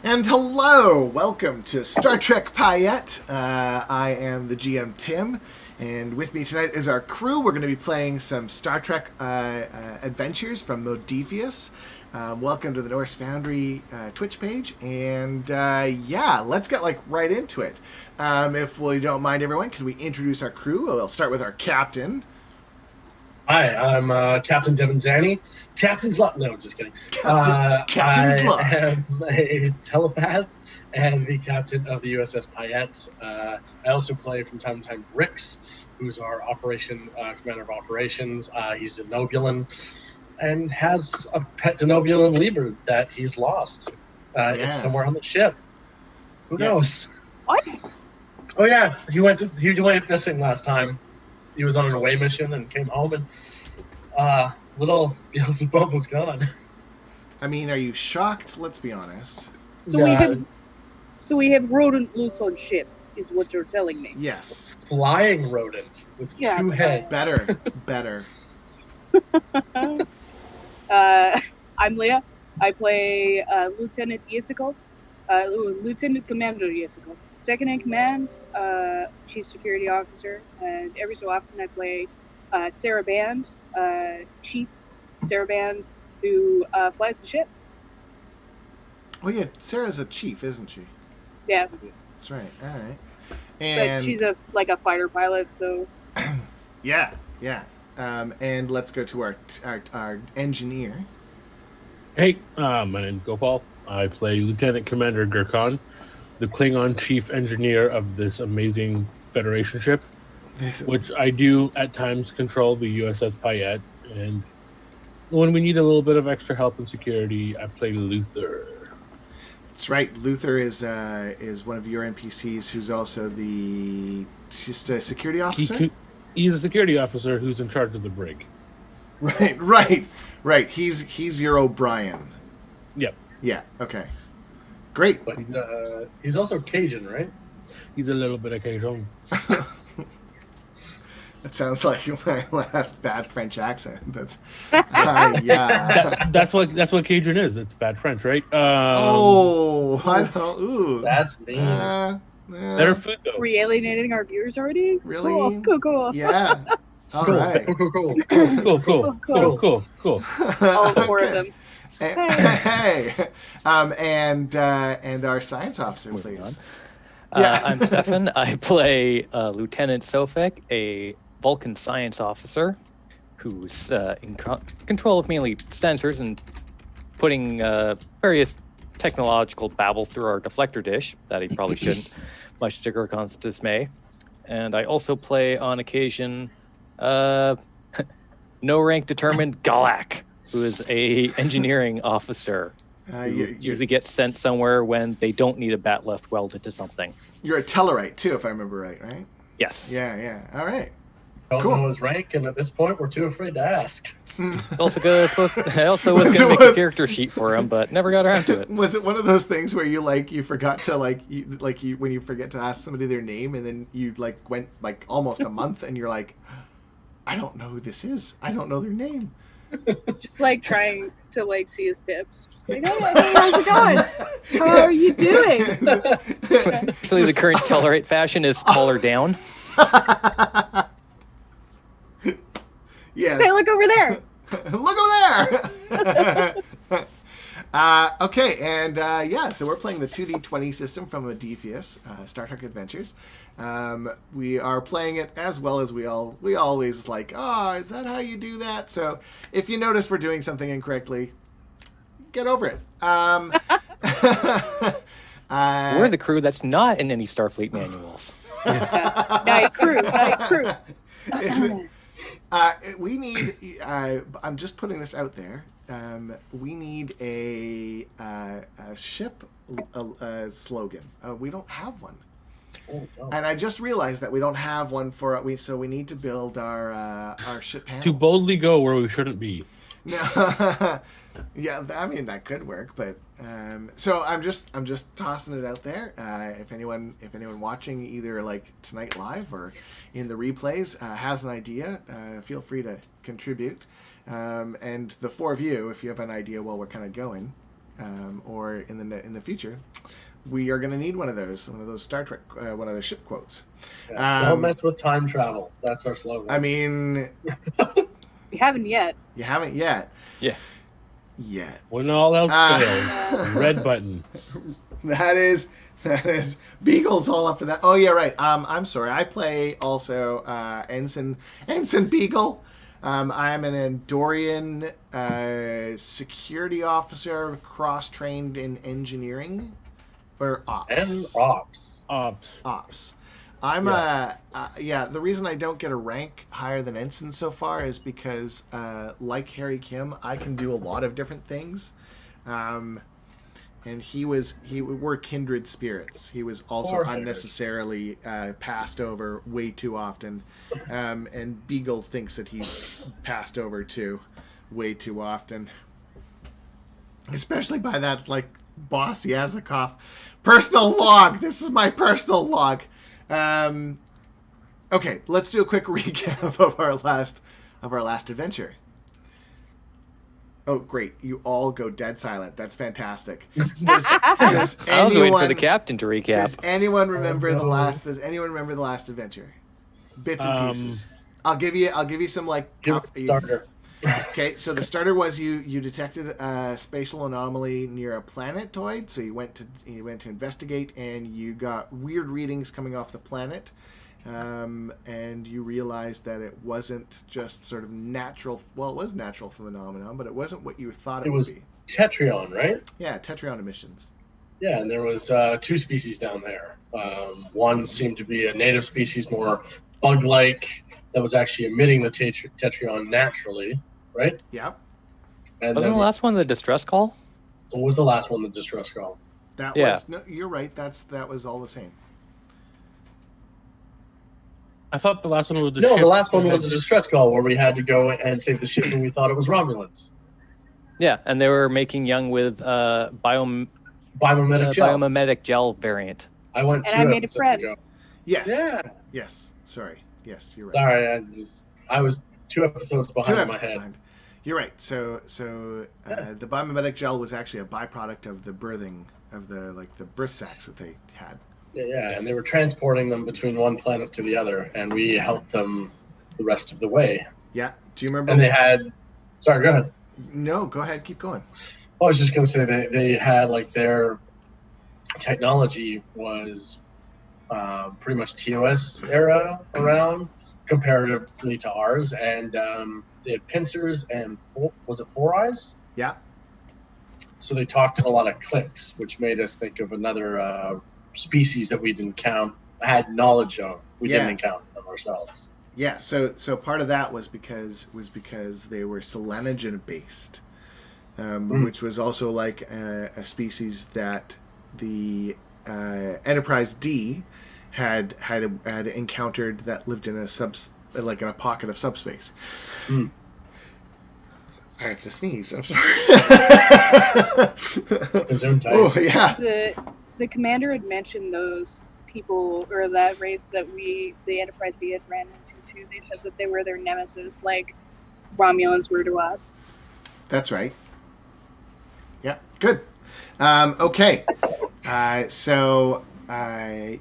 And hello, welcome to Star Trek Payette. I am the GM Tim, and with me tonight is our crew. We're going to be playing some Star Trek adventures from Modiphius. Welcome to the Norse Foundry Twitch page, and yeah, let's get right into it. If we don't mind, everyone, can we introduce our crew? We'll start with our captain. Hi, I'm Captain Devin Zanny. Captain's Luck. No, just kidding. Captain's Luck. I am a telepath and the captain of the USS Payette. I also play from time to time Rix, who's our commander of operations. He's a Denobulan and has a pet Denobulan Liebert that he's lost. It's somewhere on the ship. Who knows? What? Oh yeah, he went missing last time. He was on an away mission and came home, and little Beelzebub was gone. I mean, are you shocked? Let's be honest. So we have rodent loose on ship, is what you're telling me. Yes. Flying rodent with two heads. Better. I'm Leah. I play Lieutenant Yesico, Lieutenant Commander Yesico. Second in command, Chief Security Officer, and every so often I play Sarah Band, Chief Sarah Band, who flies the ship. Oh yeah, Sarah's a chief, isn't she? Yeah. That's right. All right. And but she's a fighter pilot, so. yeah. And let's go to our engineer. Hey, my name's Gopal. I play Lieutenant Commander Gurkhan, the Klingon chief engineer of this amazing Federation ship, which I do at times control the USS Payette. And when we need a little bit of extra help and security, I play Luther. That's right. Luther is one of your NPCs who's also just a security officer? He's a security officer who's in charge of the brig. Right. He's your O'Brien. Yep. Yeah, okay. Great. But he's also Cajun, right? He's a little bit of Cajun. That sounds like my last bad French accent. That's yeah. That's what Cajun is. It's bad French, right? I don't. Ooh, that's me. Better food though. Are we alienating our viewers already? Really? Cool. Yeah. All right. Cool. All four of them. Hey. And our science officer, please. I'm Stefan. I play Lieutenant Sofek, a Vulcan science officer who's in control of mainly sensors and putting various technological babble through our deflector dish that he probably shouldn't, much to Gurkhan's dismay. And I also play on occasion no rank determined Galak, who is a engineering officer who usually gets sent somewhere when they don't need a batleth welded to something. You're a Tellarite too, if I remember right? Yes. Yeah. All right. Don't know his rank, and at this point, we're too afraid to ask. I also was going to make a character sheet for him, but never got around to it. Was it one of those things where you forgot to when you forget to ask somebody their name, and then you went almost a month, and you're like, I don't know who this is. I don't know their name. Just trying to see his pips. Just hey, how's it going? How are you doing? Actually, the current Tellarite fashion is collar down. Yes. Hey, look over there. Look over there. Okay, and so we're playing the 2D20 system from Modiphius, Star Trek Adventures. We are playing it as well as we always is that how you do that? So if you notice we're doing something incorrectly, get over it. We're the crew that's not in any Starfleet manuals. Night crew. We need. I'm just putting this out there. We need a ship slogan. We don't have one. Oh, no. And I just realized that we don't have one so we need to build our ship panel. To boldly go where we shouldn't be. No. Yeah, I mean that could work, but so I'm just tossing it out there. If anyone watching either tonight live or in the replays has an idea, feel free to contribute. And the four of you, if you have an idea while we're kind of going, or in the future, we are going to need one of those Star Trek, one of those ship quotes. Don't mess with time travel. That's our slogan. I mean, You haven't yet. you haven't yet. Yeah. Yet. When all else fails, red button. That is Beagle's all up for that. Oh yeah, right. I'm sorry. I play also Ensign Beagle. I'm an Andorian security officer, cross-trained in engineering or ops. And ops. Ops. I'm the reason I don't get a rank higher than ensign so far is because like Harry Kim, I can do a lot of different things. And we're kindred spirits. He was also unnecessarily passed over way too often. And Beagle thinks that he's passed over too way too often. Especially by that boss Yazikov. Personal log. This is my personal log. Okay, let's do a quick recap of our last adventure. Oh, great. You all go dead silent. That's fantastic. I was waiting for the captain to recap. Does anyone remember the last adventure? Bits and pieces. I'll give you some starter. Okay, so the starter was you detected a spatial anomaly near a planetoid, so you went to investigate, and you got weird readings coming off the planet. And you realized that it wasn't just sort of natural. Well, it was natural phenomenon, but it wasn't what you thought it would be. Tetrion, right? Yeah, Tetrion emissions. Yeah, and there was two species down there. One seemed to be a native species, more bug-like, that was actually emitting the Tetrion naturally, right? Yep. And Wasn't the last one the distress call? What was the last one, the distress call? No, you're right. That was all the same. I thought the last one was the No, ship. the last one was a distress call where we had to go and save the ship and we thought it was Romulans. Yeah, and they were making young with biomimetic gel variant. I went And two I made a episodes friend. ago. Yes. Yeah. Yes. Sorry. Yes, you're right. Sorry, I was 2 episodes behind my head. behind. You're right. So the biomimetic gel was actually a byproduct of the birthing of the birth sacs that they had. Yeah, and they were transporting them between one planet to the other, and we helped them the rest of the way. Yeah. Do you remember? And they had... Sorry, go ahead. No, go ahead. Keep going. I was just going to say they had, their technology was pretty much TOS era around, comparatively to ours, and they had pincers and, was it 4 eyes? Yeah. So they talked to a lot of clicks, which made us think of another... species that we had knowledge of. We didn't encounter them ourselves. Yeah, so part of that was because they were selenogen based, which was also like a species that the Enterprise D had encountered that lived in in a pocket of subspace. Mm. I have to sneeze. I'm sorry. Oh yeah. The commander had mentioned those people, or that race that the Enterprise D had ran into too. They said that they were their nemesis, like Romulans were to us. That's right. Yeah, good. Okay, so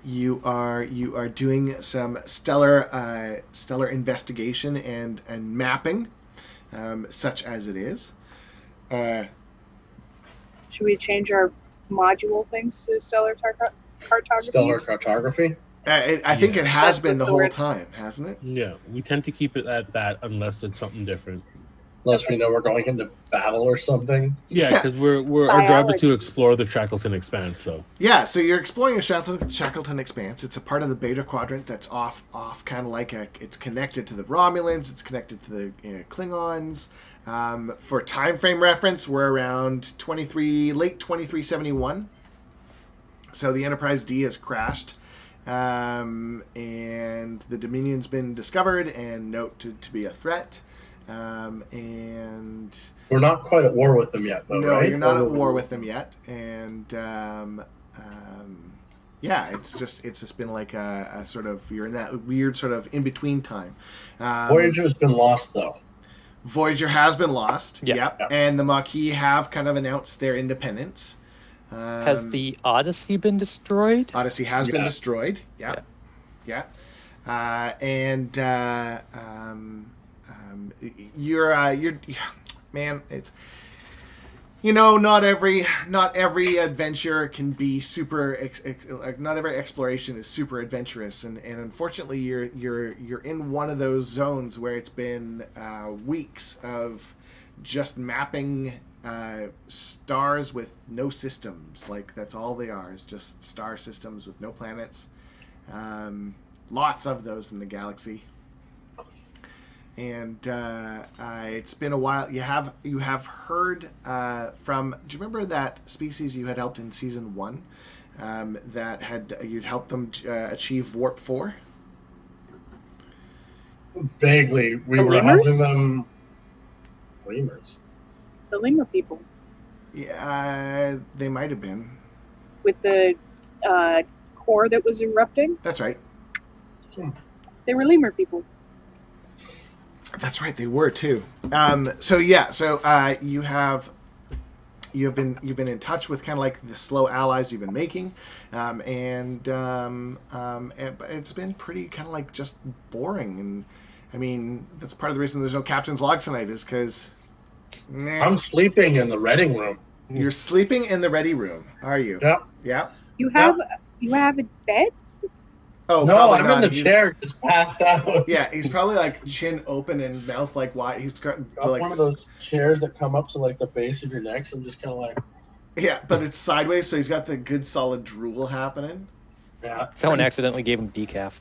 you are doing some stellar investigation and mapping, such as it is. Should we change our module things to stellar cartography? Stellar cartography? I think it has been the whole word. time, hasn't it? Yeah, we tend to keep it at that unless it's something different. Unless we know we're going into battle or something. Yeah, because our job is to explore the Shackleton Expanse. So yeah, so you're exploring a Shackleton Expanse. It's a part of the Beta Quadrant that's off, kind of like it's connected to the Romulans. It's connected to the Klingons. For time frame reference, we're around late 2371. So the Enterprise D has crashed, and the Dominion's been discovered and noted to be a threat. And we're not quite at war with them yet, though, no, right? you're not at war with them yet. And yeah, it's just been like a sort of, you're in that weird sort of in between time. Voyager's been lost, though. Voyager has been lost. Yeah. Yep. Yep. And the Maquis have kind of announced their independence. Has the Odyssey been destroyed? Odyssey has been Yes. destroyed. Yep. Yeah. You're man, it's not every adventure can be super like not every exploration is super adventurous, and unfortunately you're in one of those zones where it's been weeks of just mapping stars with no systems. Like that's all they are, is just star systems with no planets. Lots of those in the galaxy. And it's been a while. You have heard from. Do you remember that species you had helped in season 1? You'd helped them achieve warp 4. Vaguely, we The were lemurs? helping them. Lemurs. The lemur people Yeah, they might have been. with the core that was erupting. That's right. They were lemur people. That's right. They were too. So you've been in touch with kind of like the slow allies you've been making, and it's been pretty kind of like just boring. And I mean that's part of the reason there's no captain's log tonight is because I'm sleeping in the reading room. you're sleeping in the ready room. Are you? Yep. Yeah. You have a bed? Oh No, probably I'm not. in the He's- chair, just passed out. Yeah, he's probably like chin open and mouth like wide. He's got Got like one of those chairs that come up to like the base of your neck, so I'm just kind of like, yeah, but it's sideways, so he's got the good solid drool happening. Yeah, Someone accidentally gave him decaf.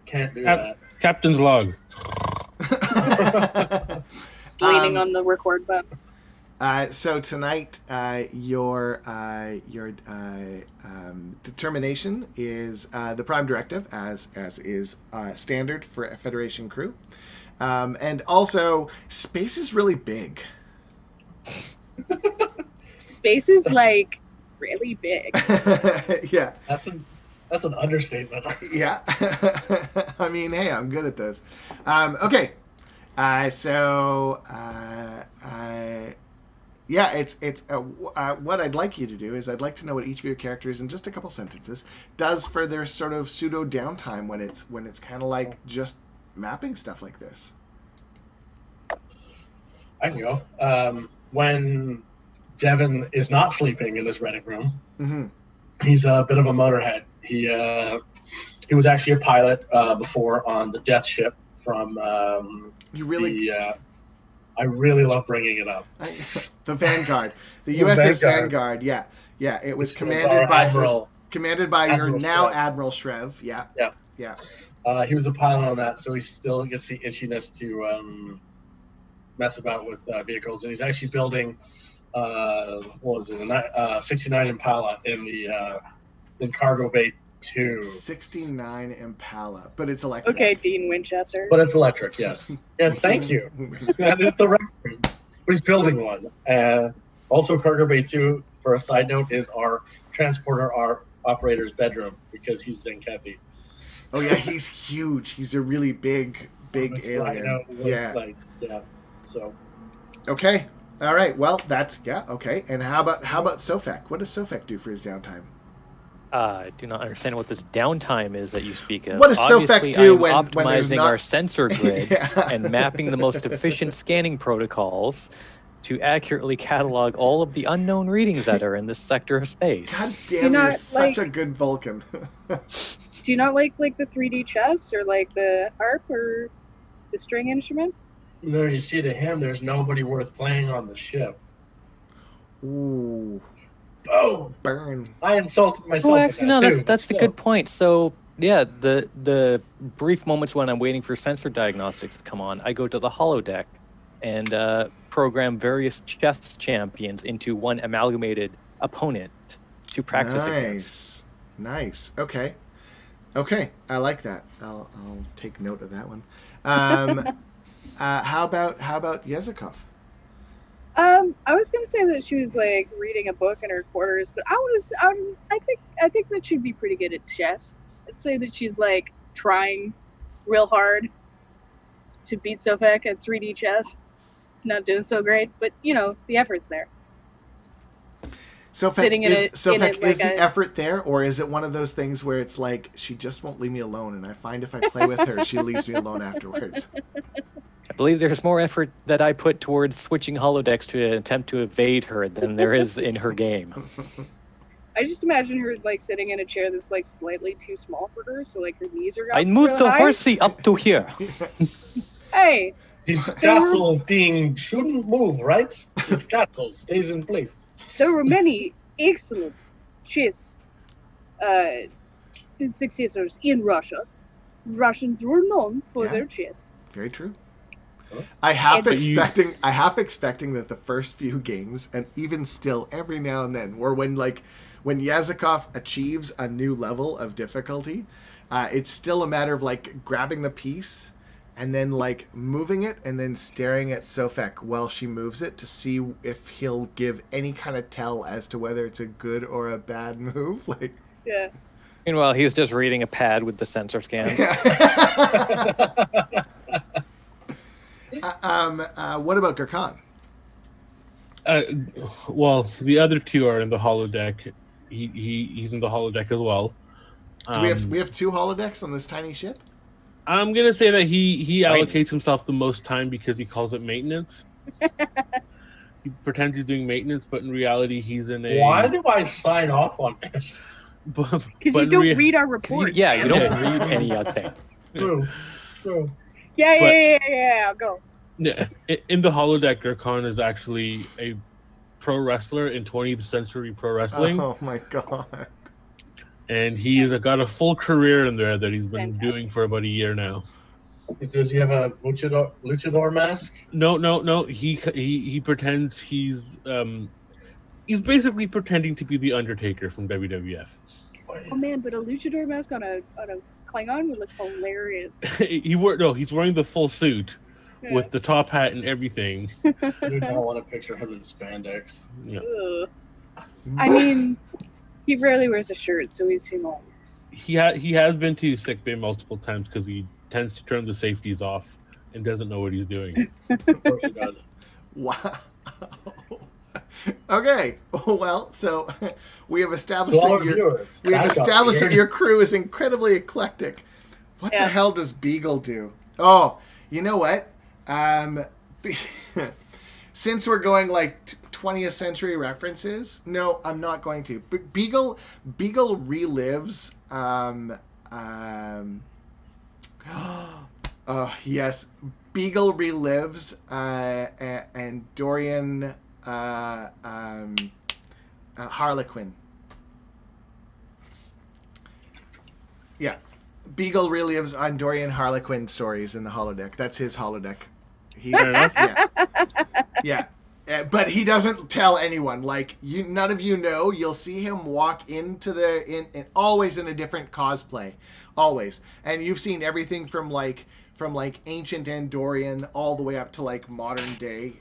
can't do that. Captain's log. Just leaning on the record button. So tonight, your determination is the Prime Directive, as is standard for a Federation crew, and also space is really big. Space is like really big. Yeah, That's an understatement. yeah. I mean, hey, I'm good at this. Okay, yeah, it's what I'd like you to do is I'd like to know what each of your characters, in just a couple sentences, does for their sort of pseudo downtime when it's kind of like just mapping stuff like this. I can go. When Devin is not sleeping in his reading room, Mm-hmm. he's a bit of a motorhead. He was actually a pilot before on the Death Ship from You really I really love bringing it up. the Vanguard, the The USS Vanguard. Vanguard. Yeah. It was Which was commanded our by Admiral- your Admiral now Shrev. Admiral Shrev. Yeah. Yeah. Yeah. He was a pilot on that, so he still gets the itchiness to mess about with vehicles, and he's actually building what was it, a 69 Impala in Cargo Bay 2. 69 Impala, but it's electric. Okay, Dean Winchester. But it's electric, yes. Yes, thank you. That is the reference. He's building one. Also, Cargo Bay 2, for a side note, is our transporter operator's bedroom because he's Zenkethi. Oh yeah, he's huge. He's a really big That's alien. rhino, Yeah. Yeah. So Okay. All right. Well, that's okay. And how about Sofek? What does Sofek do for his downtime? I do not understand what this downtime is that you speak of. What does Sofek Obviously, do I'm when there's optimizing not- our sensor grid Yeah. and mapping the most efficient scanning protocols to accurately catalog all of the unknown readings that are in this sector of space. God You're damn, you're not, such like- a good Vulcan. Do you not like the 3D chess or like the harp or the string instrument? you see, to him, there's nobody worth playing on the ship. Ooh, Boom! burn. I insulted myself. Oh, with actually, that no. too, That's the but good point. So, yeah, the brief moments when I'm waiting for sensor diagnostics to come on, I go to the holodeck and program various chess champions into one amalgamated opponent to practice against. Nice. Okay. I like that. I'll take note of that one. How about Yezikov? I was gonna say that she was like reading a book in her quarters, but I think that she'd be pretty good at chess. I'd say that she's like trying real hard to beat Sofek at 3D chess. Not doing so great, but you know the effort's there. Sofek, is the effort there, or is it one of those things where it's like she just won't leave me alone, and I find if I play with her, she leaves me alone afterwards? I believe there's more effort that I put towards switching holodecks to attempt to evade her than there is in her game. I just imagine her like sitting in a chair that's like slightly too small for her, so like her knees are. I moved the horsey up to here. Hey. His castle thing shouldn't move, right? His castle stays in place. There were many excellent chess successors in Russia. Russians were known for their chess. Very true. I half expecting that the first few games, and even still every now and then, were when Yazikov achieves a new level of difficulty, it's still a matter of like grabbing the piece and then like moving it and then staring at Sofek while she moves it to see if he'll give any kind of tell as to whether it's a good or a bad move. Like, yeah. Meanwhile, he's just reading a pad with the sensor scans. What about Gurkhan? Well, the other two are in the holodeck. He's in the holodeck as well. Do we have two holodecks on this tiny ship? I'm gonna say that he allocates himself the most time because he calls it maintenance. He pretends he's doing maintenance, but in reality, he's in a. Why do I sign off on this? Because you don't read our report. Yeah, you don't read any thing. True. Yeah, I'll go. Yeah, in the holodeck, Gurkhan is actually a pro wrestler in 20th century pro wrestling. Oh my god. And he has got a full career in there that he's been doing for about a year now. Does he have a luchador mask? No. He pretends he's basically pretending to be the Undertaker from WWF. Oh man, but a luchador mask on a Klingon would look hilarious. He's wearing the full suit with the top hat and everything. I do not want to picture him in spandex. Yeah. I mean, he rarely wears a shirt, so we've seen all of this. He has been to sickbay multiple times because he tends to turn the safeties off and doesn't know what he's doing. Of course he does. Wow. Okay. Well, so we have established that your crew is incredibly eclectic. What the hell does Beagle do? Oh, you know what? Since we're going like 20th century references, no, I'm not going to. But Beagle relives. Oh yes, Beagle relives Andorian Harlequin. Yeah, Beagle relives Andorian Harlequin stories in the holodeck. That's his holodeck. Yeah. But he doesn't tell anyone. Like none of you know. You'll see him walk into always in a different cosplay, always. And you've seen everything from ancient Andorian all the way up to like modern day,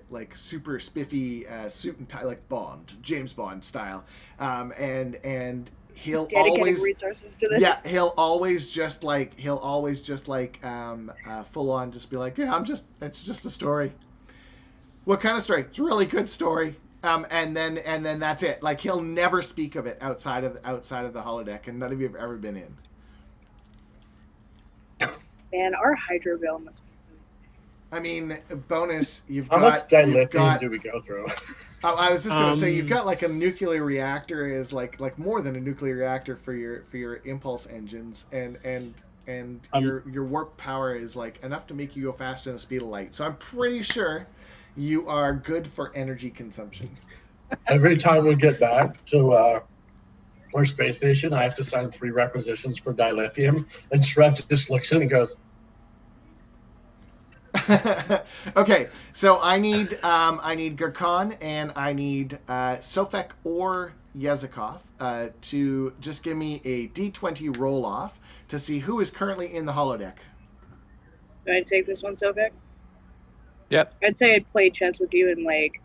like super spiffy suit and tie, like Bond, James Bond style, and he'll dedicating always resources to this. Yeah, he'll always just like full on just be like, yeah, it's just a story. What kind of story? It's a really good story. And then that's it. Like he'll never speak of it outside of the holodeck, and none of you have ever been in. Man, our hydro bill must be. I mean, bonus. How much dilithium do we go through? Oh, I was just gonna say you've got like a nuclear reactor is like more than a nuclear reactor for your impulse engines, and your warp power is like enough to make you go faster than the speed of light. So I'm pretty sure you are good for energy consumption. Every time we get back to our space station, I have to sign 3 requisitions for dilithium, and Shrev just looks at it and goes, Okay, so I need Gurkhan and I need Sofek or Yazikov to just give me a D20 roll off to see who is currently in the holodeck. Do I take this one, Sofek? Yep. I'd say I'd play chess with you in like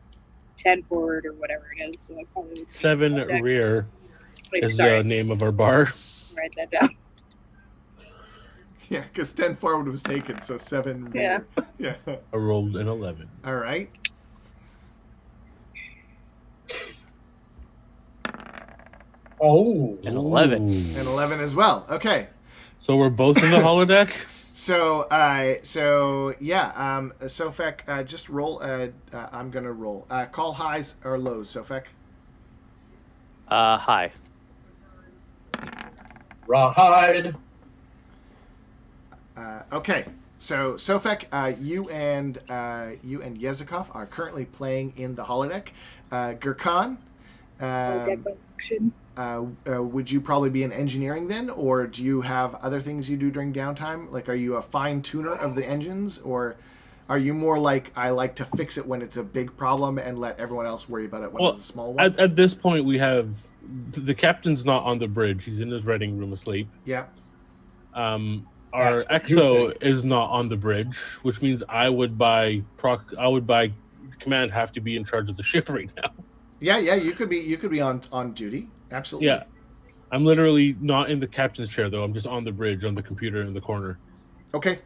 10 forward or whatever it is. So I probably would 7 rear is the name of our bar. Write that down. Yeah, because 10 forward was taken, so 7 Yeah. rear. Yeah. I rolled an 11. All right. Oh. An 11. Ooh. And 11 as well. Okay. So we're both in the holodeck? So, Sofek, just roll. I'm going to roll. Call highs or lows, Sofek. Hi. Rawhide. Okay. So, Sofek, you and Yezikov are currently playing in the holodeck. Gurkhan, Deck function. would you probably be in engineering then, or do you have other things you do during downtime? Like, are you a fine tuner of the engines, or are you more like, I like to fix it when it's a big problem and let everyone else worry about it when it's a small one? At this point, we have the captain's not on the bridge. He's in his reading room asleep. Yeah. Our That's what you EXO think. is not on the bridge, which means I would by command have to be in charge of the ship right now. Yeah. You could be on duty. Absolutely. Yeah. I'm literally not in the captain's chair though. I'm just on the bridge on the computer in the corner Okay.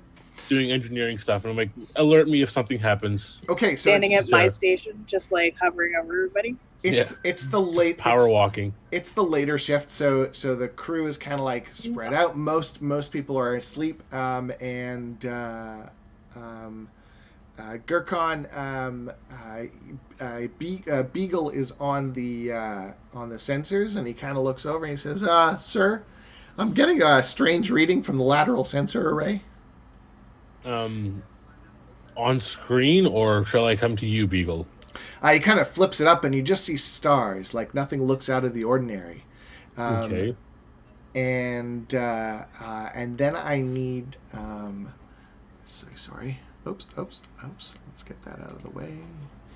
doing engineering stuff, and I'm like, alert me if something happens. Okay. So Standing it's, at my station, just like hovering over everybody. it's the late Power walking. It's the later shift, so the crew is kind of like spread out. Most people are asleep, and Gurkhan, Beagle is on the sensors, and he kind of looks over and he says, "Sir, I'm getting a strange reading from the lateral sensor array." On screen, or shall I come to you, Beagle? He kind of flips it up, and you just see stars, like nothing looks out of the ordinary. Okay. And then I need. Sorry. Oops. Let's get that out of the way.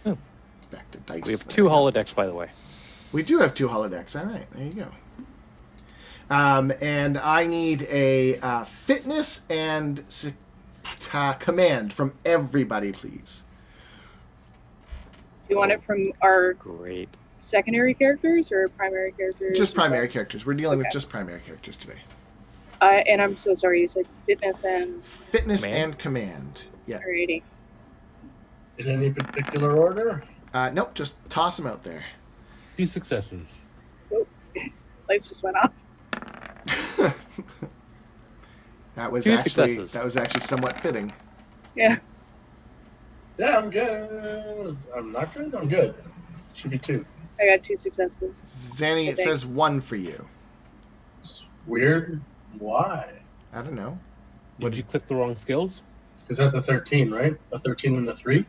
Oh. Back to dice. We have 2 holodecks, by the way. We do have 2 holodecks. All right, there you go. And I need a fitness and command from everybody, please. Do you want it from our Great. secondary characters or primary characters? Just primary characters. We're dealing with just primary characters today. And I'm so sorry, you said fitness and Fitness Command? and command. Yeah. alrighty. In any particular order? Nope. Just toss them out there. 2 successes. Lights just went off. That was 2 actually successes. somewhat fitting. Yeah. Yeah, I'm good. I'm not good. I'm good. Should be 2. I got 2 successes. Zanny, it Okay. says 1 for you. It's weird. Why? I don't know. Did you click the wrong skills? Because that's a 13, right? A 13 and a 3.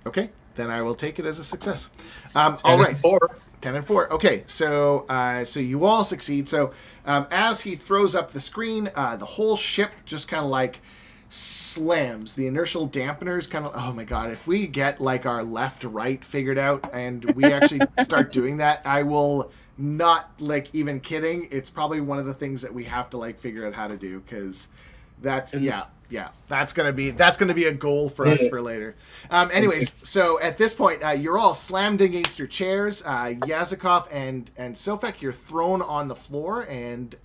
Okay, then I will take it as a success. 10 All right, and 4. 10 and 4. Okay, so you all succeed. So as he throws up the screen, the whole ship just kind of like slams. The inertial dampeners kind of, oh my god, if we get like our left-right figured out and we actually start doing that, I will not like even kidding. It's probably one of the things that we have to like figure out how to do, because that's that's gonna be a goal for us for later. Anyways, so at this point, you're all slammed against your chairs. Yazikov and Sofek, you're thrown on the floor, and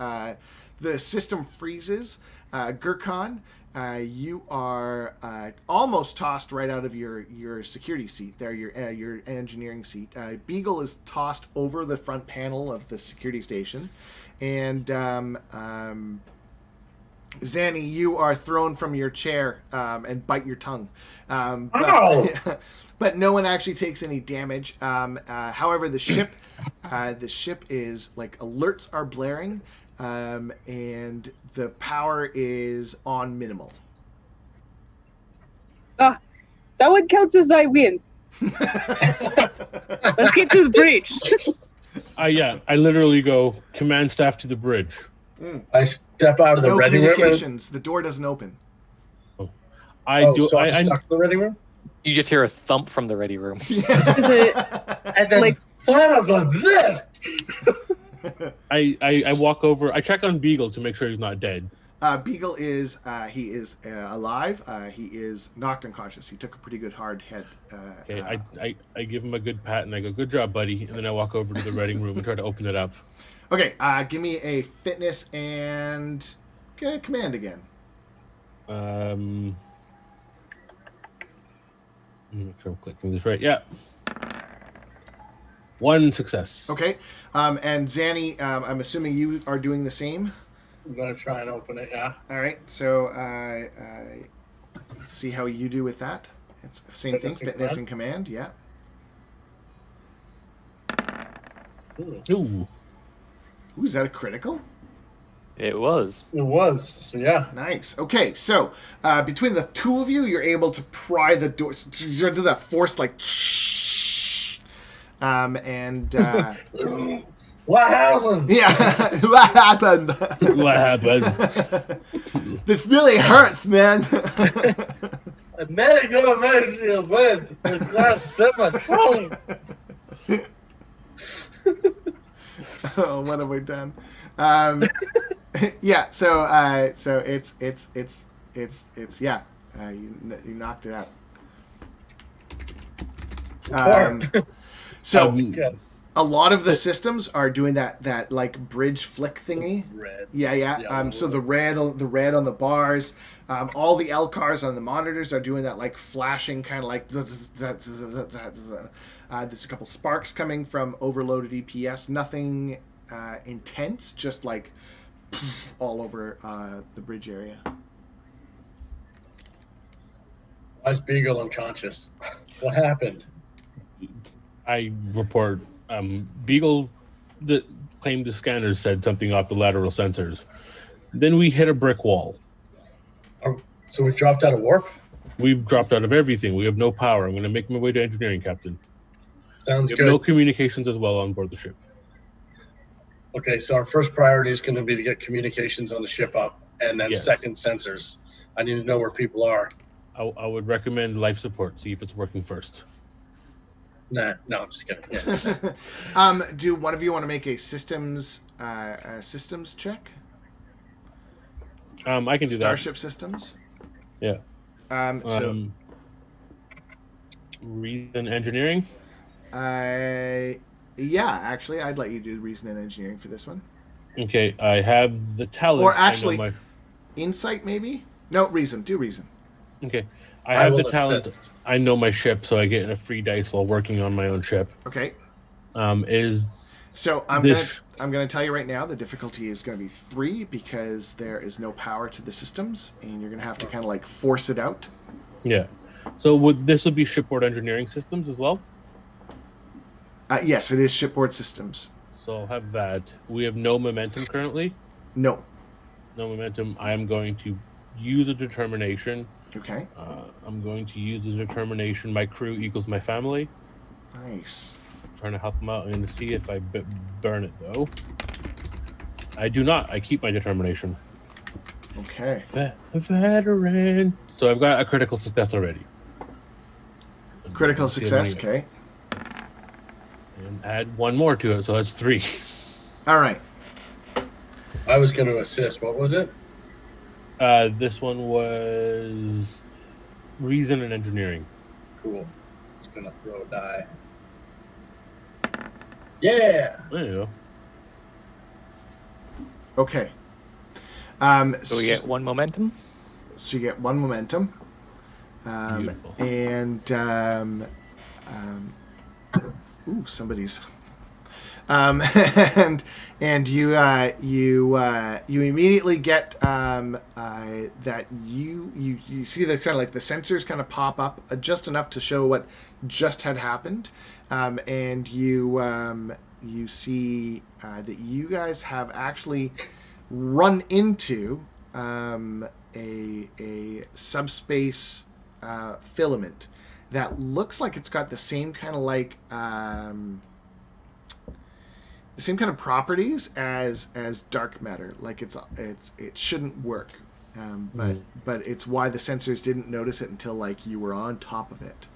the system freezes. Gurkhan, you are almost tossed right out of your security seat there, your engineering seat. Beagle is tossed over the front panel of the security station, and Zanny, you are thrown from your chair and bite your tongue. But no one actually takes any damage. However, the ship is like alerts are blaring, and the power is on minimal. That one counts as I win. Let's get to the bridge. I literally go, command staff to the bridge. I step out of the No ready room. communications. The door doesn't open. So I'm stuck in the ready room? You just hear a thump from the ready room. And then Like- Flannel's like this. I walk over. I check on Beagle to make sure he's not dead. Beagle is alive. He is knocked unconscious. He took a pretty good hard hit. Okay, I give him a good pat and I go, good job, buddy. And then I walk over to the reading room and try to open it up. Okay, give me a fitness and command again. Make sure I'm clicking this right. Yeah. 1 success. Okay. And Zanny, I'm assuming you are doing the same. I'm gonna try and open it. Yeah. All right. So let's see how you do with that. It's the same thing. Fitness and command. Yeah. Ooh. Ooh, is that a critical? It was. It was. So yeah. Nice. Okay, so between the two of you, you're able to pry the door. You're do that forced like, and What happened? yeah, what happened? What happened? This really hurts, man. A medical emergency event. It's not set my phone. Oh, what have we done? Yeah, so it's yeah, you knocked it out. So Yes. a lot of the systems are doing that like bridge flick thingy. Red. Yeah. So the red on the bars, all the LCARs on the monitors are doing that like flashing kind of like. There's a couple sparks coming from overloaded EPS. Nothing intense, just like all over the bridge area. Why is Beagle unconscious? What happened? I report Beagle claimed the scanners said something off the lateral sensors. Then we hit a brick wall. So we dropped out of warp? We've dropped out of everything. We have no power. I'm going to make my way to engineering, Captain. Sounds We have good. no communications as well on board the ship. Okay, so our first priority is going to be to get communications on the ship up, and then Yes. second, sensors. I need to know where people are. I would recommend life support. See if it's working first. Nah, no, I'm just kidding. Yeah. Do one of you want to make a systems check? I can do Starship systems. that. Yeah. So Reason engineering. yeah, actually, I'd let you do reason and engineering for this one. Okay, I have the talent. Or I know actually, insight maybe. No, reason. Do reason. Okay, I have will the talent. assist. I know my ship, so I get a free dice while working on my own ship. Okay. Is So I'm this- gonna tell you right now the difficulty is gonna be 3 because there is no power to the systems and you're gonna have to kind of like force it out. Yeah. So this would be shipboard engineering systems as well? Yes, it is shipboard systems. So I'll have that. We have no momentum currently. No. No momentum. I am going to use a determination. Okay. I'm going to use a determination. My crew equals my family. Nice. Trying to help them out. I'm going to see if I burn it, though. I do not. I keep my determination. Okay. Veteran. So I've got a critical success already. Critical See if success. I- Okay. And add one more to it, so that's 3. All right. I was going to assist. What was it? This one was reason and engineering. Cool. Just going to throw a die. Yeah. There you go. Okay. So we get 1 momentum. So you get 1 momentum. Beautiful. And ooh, somebody's. And you immediately get that you see the kind of like the sensors kind of pop up just enough to show what just had happened, and you see that you guys have actually run into a subspace filament that looks like it's got the same kind of like the same kind of properties as dark matter. Like it shouldn't work, but it's why the sensors didn't notice it until like you were on top of it,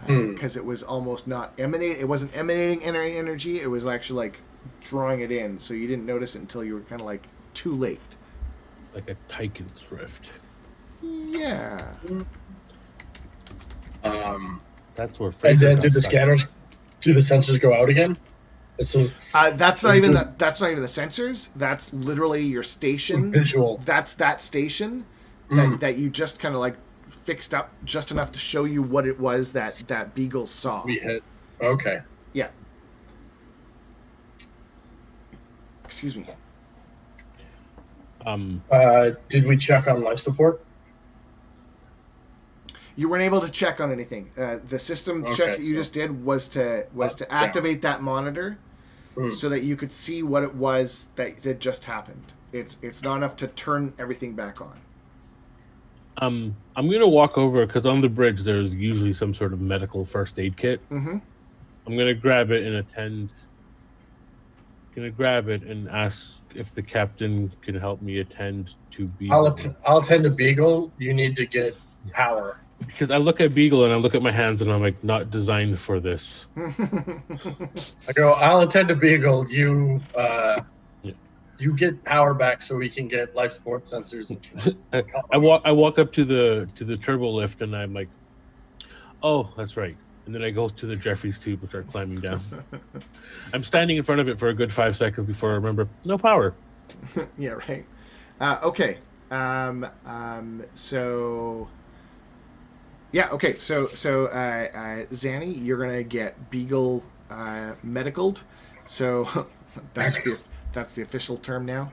because it was almost not emanating. It wasn't emanating any energy. It was actually like drawing it in, so you didn't notice it until you were kind of like too late. Like a Tychon's rift. Yeah. That's where. And Fraser then got do the stuck. sensors go out again? So That's not even the sensors. That's literally your station. visual. That's that station. that you just kind of like fixed up just enough to show you what it was that Beagle saw. We hit. Okay. Yeah. Excuse me. Did we check on life support? You weren't able to check on anything. The system check that you just did was to activate that monitor so that you could see what it was that just happened. It's not enough to turn everything back on. I'm gonna walk over because on the bridge there's usually some sort of medical first aid kit. Mm-hmm. I'm gonna grab it and attend. Gonna grab it and ask if the captain can help me attend to Beagle. I'll attend to Beagle. You need to get power. Because I look at Beagle and I look at my hands and I'm like, not designed for this. I go, I'll attend to Beagle. You get power back so we can get life support sensors. I walk up to the turbo lift and I'm like, oh, that's right. And then I go to the Jeffries tube and start climbing down. I'm standing in front of it for a good 5 seconds before I remember, no power. Yeah, right. Okay. So... Yeah, okay, so Zanny, you're going to get Beagle medicaled. So that's the official term now.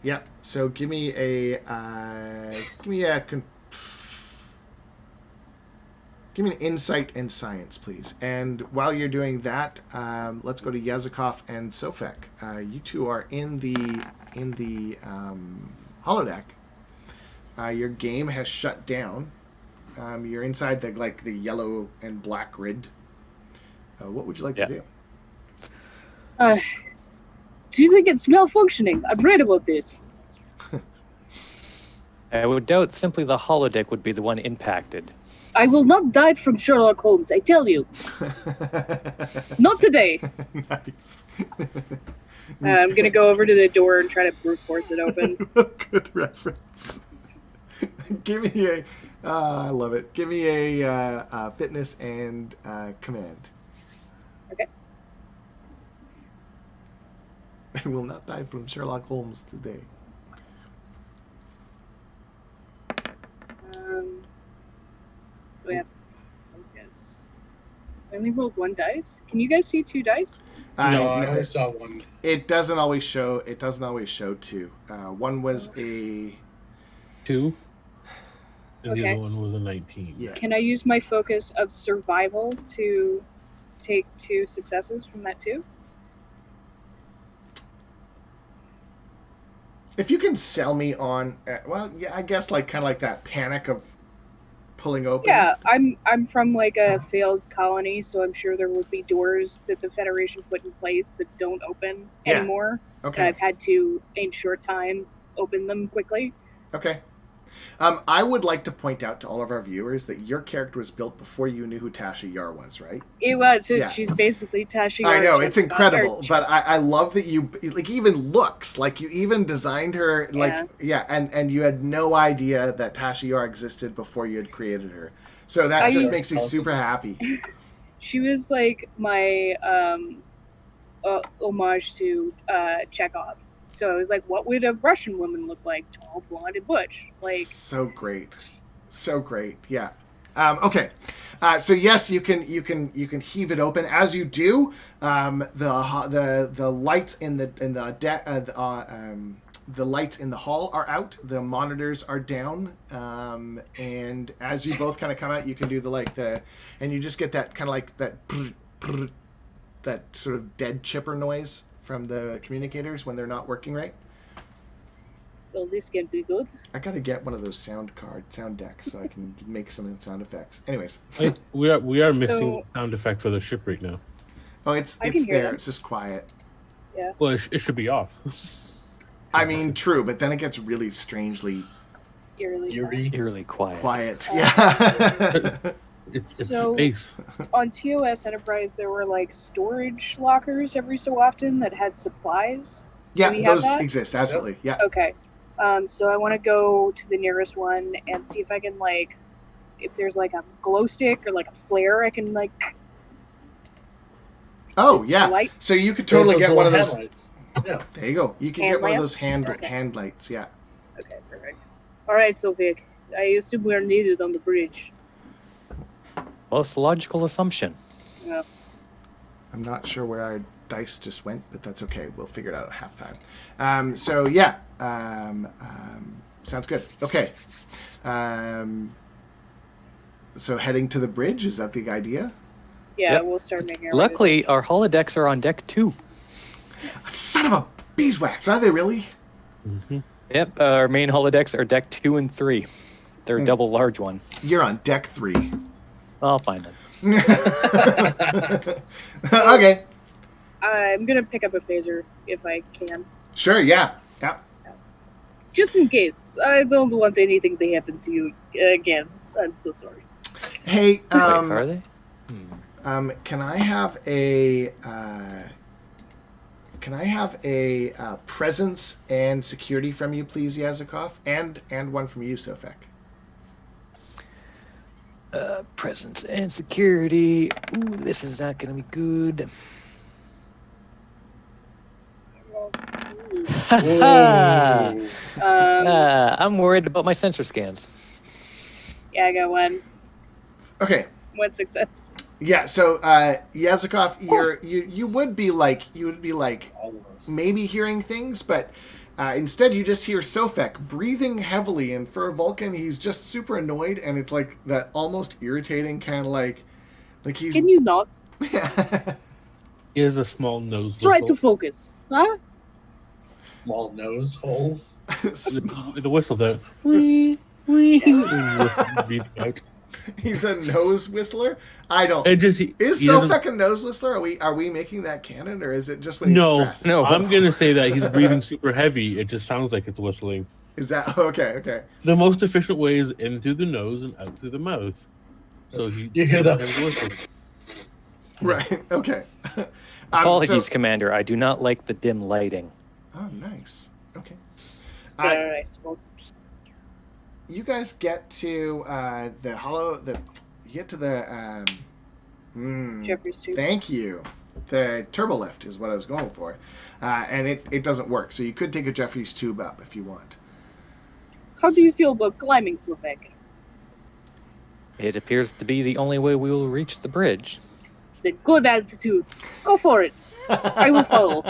Yeah, so give me an insight and science, please. And while you're doing that, let's go to Yazikov and Sofek. You two are in the holodeck. Your game has shut down. You're inside the yellow and black grid. What would you like to do? Do you think it's malfunctioning? I've read about this. I would doubt simply the holodeck would be the one impacted. I will not die from Sherlock Holmes, I tell you. Not today. Nice. I'm going to go over to the door and try to brute force it open. Good reference. Give me a... I love it. Give me a fitness and command. Okay. I will not die from Sherlock Holmes today. Do I have focus? I only rolled one dice. Can you guys see two dice? No, I only saw one. It doesn't always show. It doesn't always show two. One was a 2. And Okay. the other one was a 19. yeah. Can I use my focus of survival to take 2 successes from that 2? If you can sell me on, well, yeah, I guess kind of like that panic of pulling open. Yeah, I'm from a failed colony, so I'm sure there would be doors that the Federation put in place that don't open anymore. Okay. And I've had to, in short time, open them quickly. Okay. I would like to point out to all of our viewers that your character was built before you knew who Tasha Yar was, right? It was. Yeah. She's basically Tasha Yar. I know, it's incredible, but I love that you, even looks, you even designed her, and you had no idea that Tasha Yar existed before you had created her. So that just makes me super happy. She was my homage to Chekhov. So I was like, what would a Russian woman look like? Tall, blonde, and butch. So great. Yeah. Okay. So yes, you can heave it open. As you do, the lights in the lights in the hall are out. The monitors are down. And as you both kind of come out, you can do and you just get that kind of that sort of dead chipper noise from the communicators when they're not working right. Well, this can be good. I gotta get one of those sound decks so I can make some sound effects. Anyways, we are missing sound effect for the ship right now. Oh, it's can hear there. them. It's just quiet. Yeah. Well, it should be off. I mean, true, but then it gets really strangely Eerily quiet. quiet. Yeah. It's So- space. On TOS Enterprise, there were storage lockers every so often that had supplies. Yeah, Do we have those that? exist absolutely. Yeah. Okay. So I want to go to the nearest one and see if I can if there's a glow stick or a flare, I can Oh yeah. light. So you could totally get one of those. Headlights. Yeah. There you go. You can Hand get one of lamp? those hand Okay. hand lights. Yeah. Okay, perfect. All right, Sylvic. I assume we're needed on the bridge. Most logical assumption. Yeah. I'm not sure where our dice just went, but that's okay. We'll figure it out at halftime. So yeah, sounds good. Okay. So heading to the bridge, is that the idea? Yeah, Yep. we'll start making our way to Luckily, our holodecks are on deck 2. Son of a beeswax, are they really? Yep, our main holodecks are deck 2 and 3. They're a double large one. You're on deck 3. I'll find them. Okay. I'm gonna pick up a phaser if I can, Sure, yeah. just in case. I don't want anything to happen to you again. I'm so sorry. Hey, Wait, are they? can I have a presence and security from you, please, Yazikov, and one from you, Sofek. Presence and security. Ooh, this is not going to be good. Um, I'm worried about my sensor scans. yeah, I got one. Okay. One success. Yeah. So, Yazikov, you would be like maybe hearing things, but instead you just hear Sofek breathing heavily, and for a Vulcan, he's just super annoyed, and it's like that almost irritating kind of like he's. Can you not He has a small nose try whistle. to focus? Huh? Small nose holes. The whistle, the wee, breathing out. He's a nose whistler. I don't. It just Is he doesn't- Sofek a nose whistler? Are we making that canon, or is it just when he's No, stressed? No. I'm gonna say that he's breathing super heavy. It just sounds like it's whistling. Is that okay? Okay. The most efficient way is in through the nose and out through the mouth. So he You hear that? has a whistle. Right. Okay. Apologies, so- Commander. I do not like the dim lighting. Oh, nice. Okay. Better, I suppose. You guys get to you get to the Jeffrey's too. thank you. The turbo lift is what I was going for, and it doesn't work. So you could take a Jeffrey's tube up if you want. How do you feel about climbing, Sylvic? It appears to be the only way we will reach the bridge. It's a good attitude. Go for it. I will follow.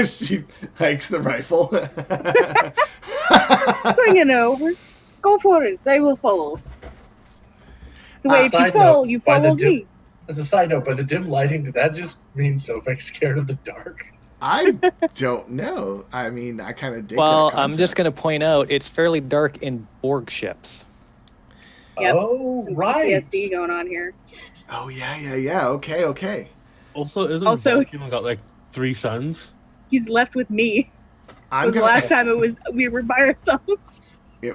She hikes the rifle. Bring it over. Go for it. I will follow. The way if you Side fall, note, you by the follow dim- me. As a side note, by the dim lighting, did that just mean Sofek's scared of the dark? I don't know. I mean, I kind of dig Well, that I'm just concept. going to point out it's fairly dark in Borg ships. Yep. Oh, Some right. PTSD going on here. Oh yeah. Okay. Also, isn't Also- Vulcan got like 3 sons? He's left with me. It I'm was the gonna. last time we were by ourselves.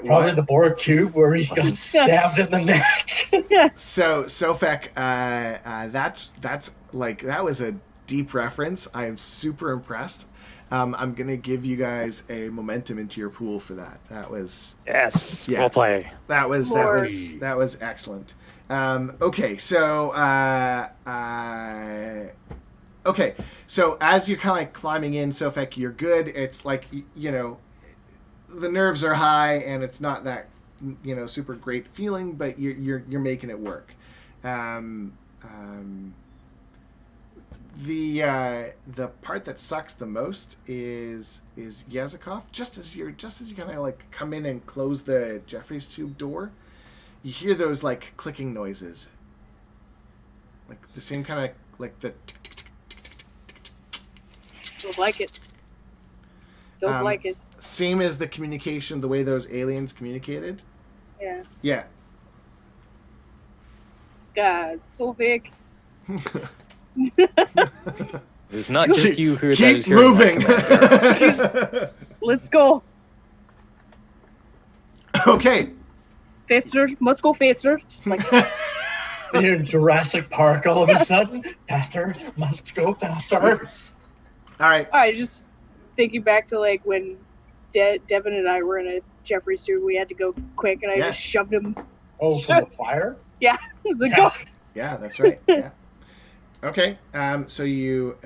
Probably the Borg cube where he got stabbed in the neck. So Sofek, that's like that was a deep reference. I am super impressed. I'm gonna give you guys a momentum into your pool for that. That was Yes, Yeah. we'll play. that was excellent. Okay, so as you're kind of like climbing in, Sofek, you're good. It's like the nerves are high, and it's not that super great feeling, but you're making it work. The part that sucks the most is Yazikov. Just as you kind of like come in and close the Jeffrey's tube door, you hear those like clicking noises, like the same kind of like the. Tick, tick, tick, tick, tick, tick, tick, tick. Don't like it. Don't like it. Same as the communication, the way those aliens communicated. Yeah. Yeah. God, Sylvic. It's not just you who that Keep is hearing that, moving. Commander. Let's go. Okay. Faster. Must go faster. Just like You're in Jurassic Park all of a sudden. Faster, must go faster. All right. all right. Just thinking back to like when Devin and I were in a Jeffrey's tube. We had to go quick, and I Yeah. just shoved him. Oh, from the fire? It was like, go. Yeah, that's right. Yeah. Okay. So you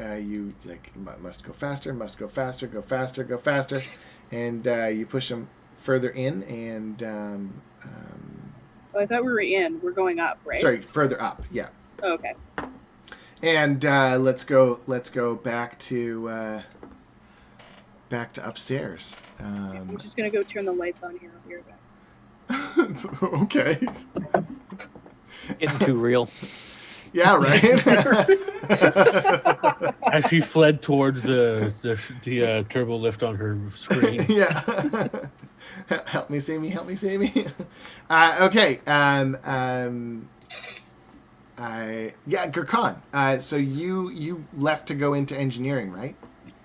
like must go faster, go faster, and you push him further in, and Oh, I thought we were in. We're going up, right? sorry, further up. Yeah. Oh, okay. And let's go back to upstairs. I'm just gonna go turn the lights on here. I'll be right back. Okay. Getting too real. Yeah, right. As she fled towards the turbo lift on her screen. Yeah. Help me, save me. Help me, save me. Okay. Gurkhan. So you left to go into engineering, right?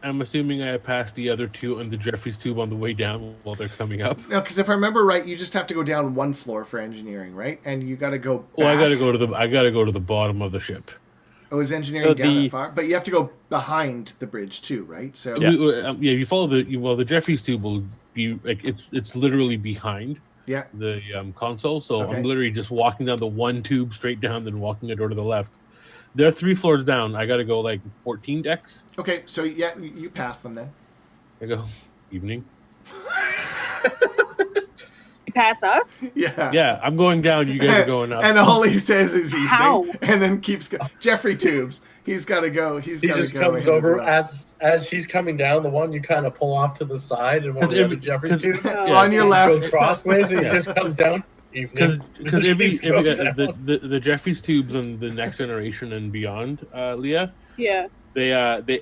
I'm assuming I passed the other two on the Jeffries tube on the way down while they're coming up. No, because if I remember right, you just have to go down one floor for engineering, right? And you got to go back. Well, I gotta go to the bottom of the ship. Oh, is engineering down that far? But you have to go behind the bridge too, right? So You follow the Jeffries tube will be like it's literally behind the console. So Okay. I'm literally just walking down the one tube straight down, then walking the door to the left. They're 3 floors down. I gotta go like 14 decks. okay, so yeah, you pass them then. I go evening. You pass us? Yeah. Yeah, I'm going down. You guys are going up. And all he says is evening, How? and then keeps going. Jeffrey tubes. He's got to go. He just comes over as he's coming down. The one you kind of pull off to the side, and one of the other Jeffrey tubes on your goes left. crossways, and he just comes down. Because the Jeffries tubes and the Next Generation and beyond, Leah, Yeah. they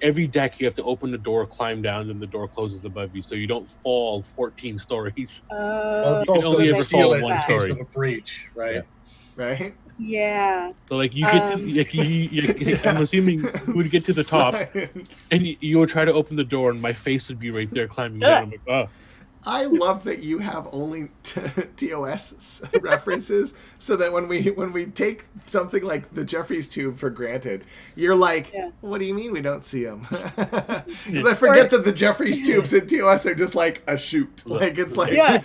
every deck you have to open the door, climb down, and the door closes above you, so you don't fall 14 stories. Well, it's Oh, also only the ever seal fall in one case story. of a breach, right? Right. yeah. So like you get to, I'm assuming you would get to the top, Science. and you would try to open the door, and my face would be right there climbing down. I'm like, oh. I love that you have only TOS references, so that when we take something like the Jeffries tube for granted, you're like, what do you mean we don't see them? I forget that the Jeffries tubes in TOS are just like a chute. Like it's like, yeah.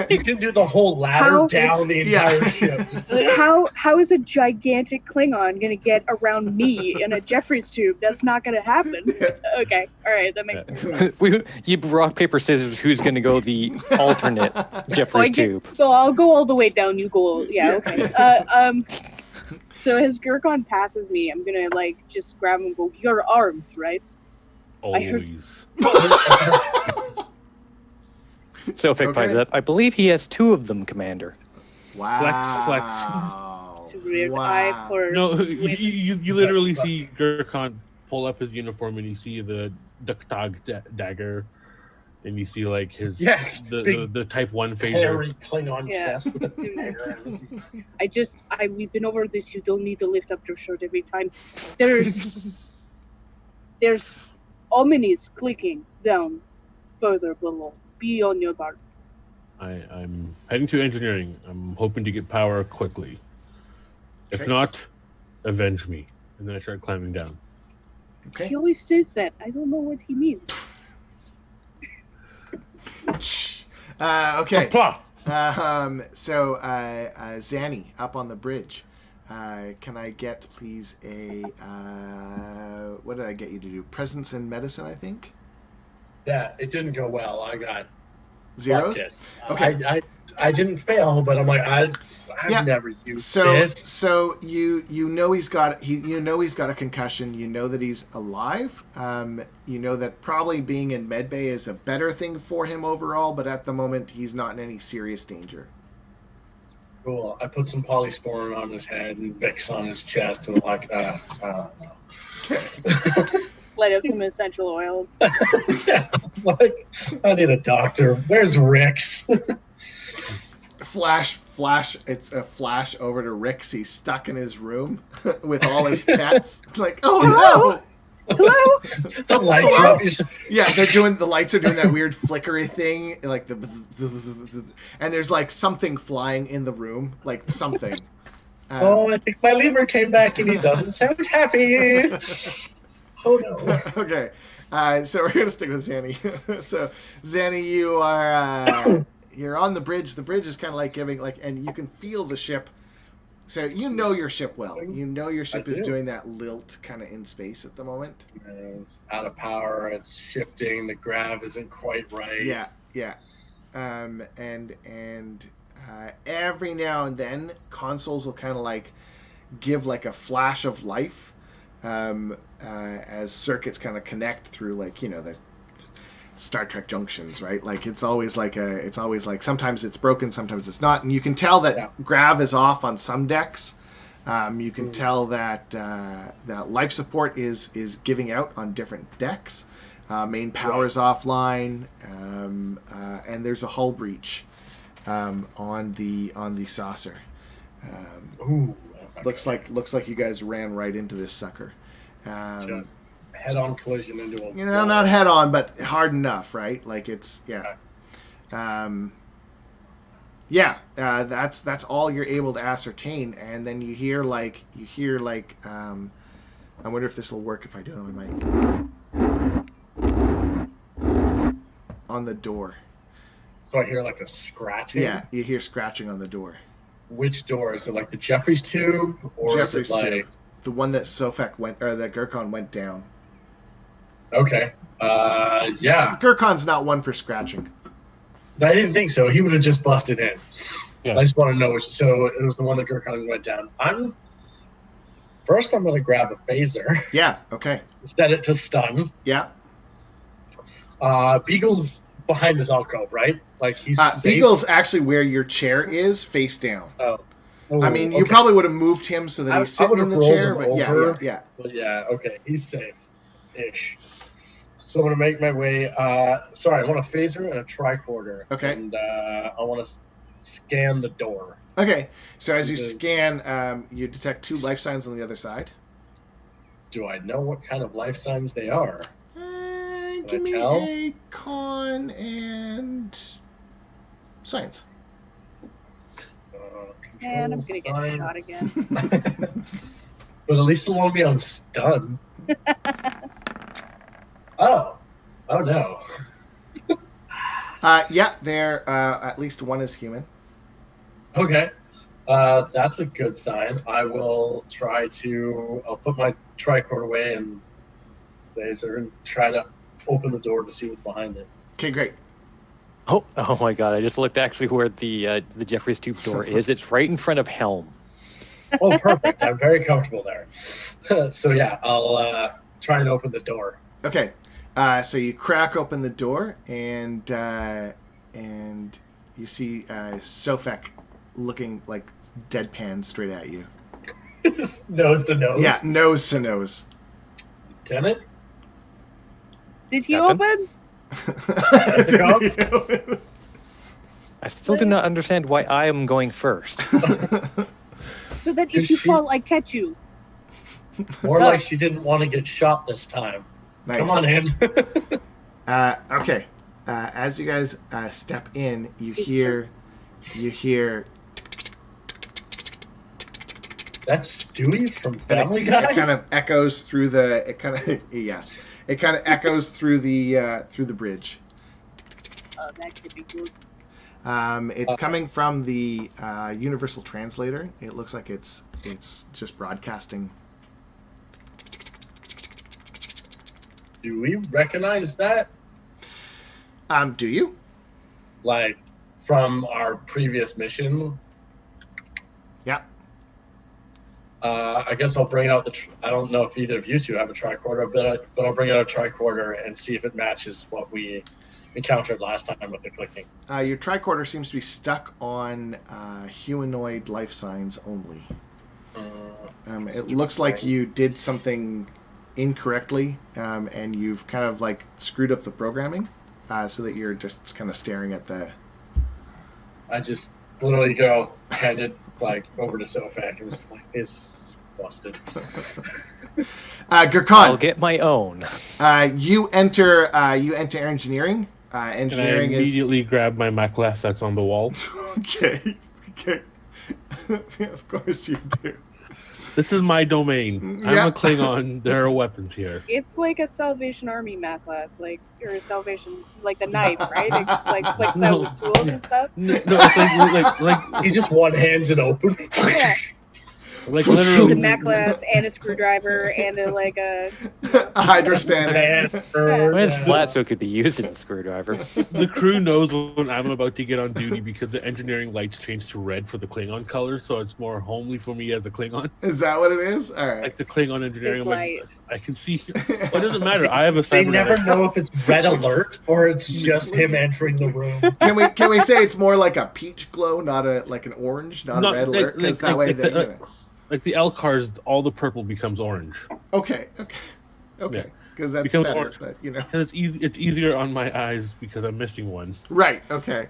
You can do the whole ladder How- down the entire ship. Just How is a gigantic Klingon gonna get around me in a Jeffries tube? That's not gonna happen. Okay, all right, that makes sense. You rock paper scissors. Who's going to go the alternate Jeffries tube? So I'll go all the way down. You go. Yeah. Okay. So as Gurkhan passes me, I'm gonna like just grab him and go. You're armed, right? Always. Sofik pipes up. I believe he has 2 of them, Commander. Wow. Flex. So weird Wow. eye for No, you literally see Gurkhan pull up his uniform, and you see the lwətaʔ dagger, and you see like his the Type 1 phaser. hairy Klingon Yeah. chest with a dagger. we've been over this. You don't need to lift up your shirt every time. There's anomalies clicking down further below. Be on your guard. I'm heading to engineering. I'm hoping to get power quickly. If not, avenge me. And then I start climbing down. Okay. He always says that. I don't know what he means. Okay. Plah! So Zanny up on the bridge. Can I get please a what did I get you to do? Presence in medicine, I think. Yeah, it didn't go well. I got Zeros. this. Okay. I didn't fail, but I'm like I've never used this. So you know he's got a concussion. You know that he's alive. You know that probably being in medbay is a better thing for him overall, but at the moment he's not in any serious danger. Cool. I put some polysporin on his head and Vicks on his chest, and I'm like, I don't know. Light up some essential oils. Yeah, it's like I need a doctor. Where's Rick's? Flash. It's a flash over to Rick's. He's stuck in his room with all his pets. It's like, oh no! Hello? The lights are up. Yeah, the lights are doing that weird flickery thing, like the bzz, bzz, bzz, bzz, and there's like something flying in the room, like something. Oh, I think my lemur came back and he doesn't sound happy. Oh no. Okay, so we're gonna stick with Zanny. So Zanny, you are you're on the bridge. The bridge is kind of like giving and you can feel the ship. So you know your ship well. You know your ship is doing that lilt kind of in space at the moment. It's out of power. It's shifting. The grav isn't quite right. Yeah. and every now and then consoles will kind of like give like a flash of life as circuits kind of connect through, like, you know, the Star Trek junctions, right? Like it's always like sometimes it's broken, sometimes it's not, and you can tell that grav is off on some decks. You can tell that that life support is giving out on different decks. Main power is offline, and there's a hull breach on the saucer. Ooh, looks like you guys ran right into this sucker. Just head-on collision into a wall. Not head-on, but hard enough, right? Like it's that's all you're able to ascertain, and then you hear like I wonder if this will work if I do it on my mic. On the door. So I hear like a scratching? Yeah, you hear scratching on the door. Which door? Is it like the Jeffries tube? Or Jeffries is it like... tube. The one that Sofek went, or that Gurkhan went down. Okay. Yeah. Gurkhan's not one for scratching. I didn't think so. He would have just busted in. Yeah. I just want to know which. So it was the one that Gurkhan went down. I'm going to grab a phaser. Yeah, okay. Set it to stun. Yeah. Beagle's behind his alcove, right? Like he's safe. Beagle's actually where your chair is, face down. Oh, I mean, you probably would have moved him so that he's sitting in the chair, but yeah. But yeah, okay, he's safe-ish. So I'm gonna make my way. Sorry, I want a phaser and a tricorder. Okay. And I want to scan the door. Okay. So as you scan, you detect 2 life signs on the other side. Do I know what kind of life signs they are? Give me a con and science. Man, I'm gonna get shot again. But at least it won't be on stun. Oh no. Yeah, there. At least one is human. Okay, that's a good sign. I'll put my tricorder away and laser and try to open the door to see what's behind it. Okay, great. Oh my God! I just looked actually where the Jeffries tube door is. It's right in front of Helm. Oh, perfect! I'm very comfortable there. So yeah, I'll try and open the door. Okay, so you crack open the door and you see Sofek looking like deadpan straight at you. Nose to nose. Yeah, nose to nose. Lieutenant? Did he Captain? open? I still do not understand why I am going first. So that if you fall, I catch you. More like she didn't want to get shot this time. Nice. Come on in. Okay. As you guys step in, you hear. That's Stewie from And Family Guy. It kind of echoes through the. It kind of yes. It kind of echoes through the bridge. Oh, that could be good. It's coming from the Universal Translator. It looks like it's just broadcasting. Do we recognize that? Do you? Like from our previous mission? Yeah. I guess I'll bring out I don't know if either of you two have a tricorder, but I'll bring out a tricorder and see if it matches what we encountered last time with the clicking. Your tricorder seems to be stuck on humanoid life signs only. It looks like you did something incorrectly, and you've kind of like screwed up the programming, so that you're just kind of staring at the... I just literally go headed like over to Sofek and was like, "It's busted." Gurkhan, I'll get my own. you enter engineering. Engineering and I immediately grab my MacLeth that's on the wall. Okay. Yeah, of course you do. This is my domain. Yeah. I'm a Klingon. There are weapons here. It's like a Salvation Army macleth, or a Salvation, like the knife, right? It like flicks out with tools and stuff. No, it's like He just one hands it open. Yeah. Like It's a literally, maclath and a screwdriver and a A hydro spanner. And I mean, it's flat, so it could be used as a screwdriver. the crew knows when I'm about to get on duty because the engineering lights change to red for the Klingon colors, so it's more homely for me as a Klingon. Is that what it is? All right. Like the Klingon engineering, I'm like, light. I can see. What does it matter? I have a They never cybernetic. know if it's red alert or it's just him entering the room. Can we say it's more like a peach glow, not a like an orange, not a red alert? Because that way they, Like the L cars, all the purple becomes orange. Okay. Yeah. Because that's Becomes better. orange. But, And it's easy. It's easier on my eyes because I'm missing one. Right. Okay.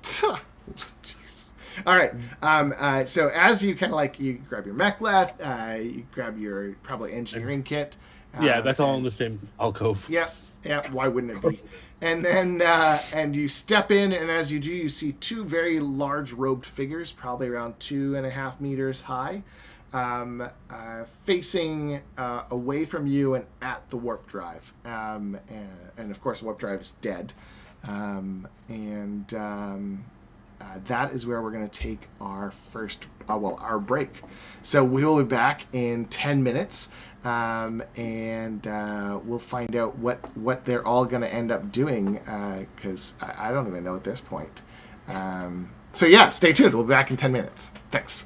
Jeez. All right. So as you kind of like you grab your mechleth, you grab your probably engineering kit. Yeah, that's all in the same alcove. Yeah. Why wouldn't it be? And then and you step in, and as you do, you see two very large robed figures, probably around 2.5 meters high, facing away from you and at the warp drive. And of course, the warp drive is dead. That is where we're going to take our first, our break. So we will be back in 10 minutes, and we'll find out what they're all going to end up doing, because I don't even know at this point. So yeah, stay tuned. We'll be back in 10 minutes. Thanks.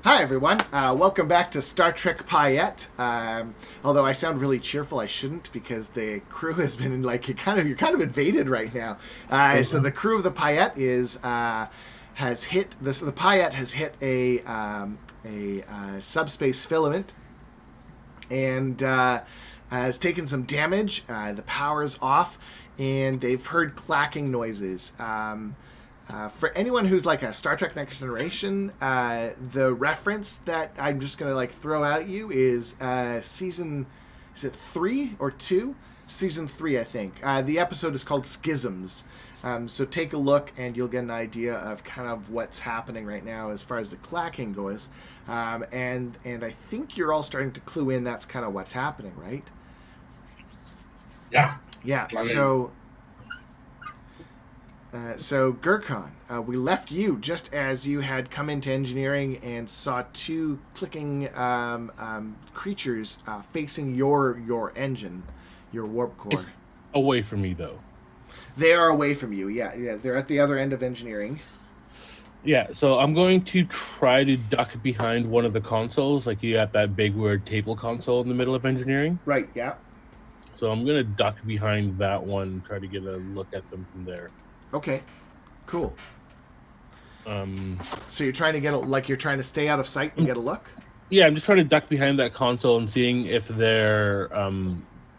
Hi everyone, welcome back to Star Trek Payette. Although I sound really cheerful, I shouldn't because the crew has been you're kind of invaded right now. So the crew of the Payette the Payette has hit a subspace filament and has taken some damage. The power's off, and they've heard clacking noises. For anyone who's like a Star Trek Next Generation, the reference that I'm just going to throw out at you is season, is it 3 or 2? Season 3, I think. The episode is called Schisms. So take a look and you'll get an idea of kind of what's happening right now as far as the clacking goes. And I think you're all starting to clue in that's kind of what's happening, right? Yeah. Yeah, so Gurkhan, we left you just as you had come into engineering and saw two clicking creatures facing your engine, your warp core. It's away from me, though. They are away from you, yeah. They're at the other end of engineering. Yeah, so I'm going to try to duck behind one of the consoles. Like you have that big weird table console in the middle of engineering. Right, yeah. So I'm going to duck behind that one and try to get a look at them from there. Okay, cool. So you're trying to you're trying to stay out of sight and get a look? Yeah, I'm just trying to duck behind that console and seeing if they're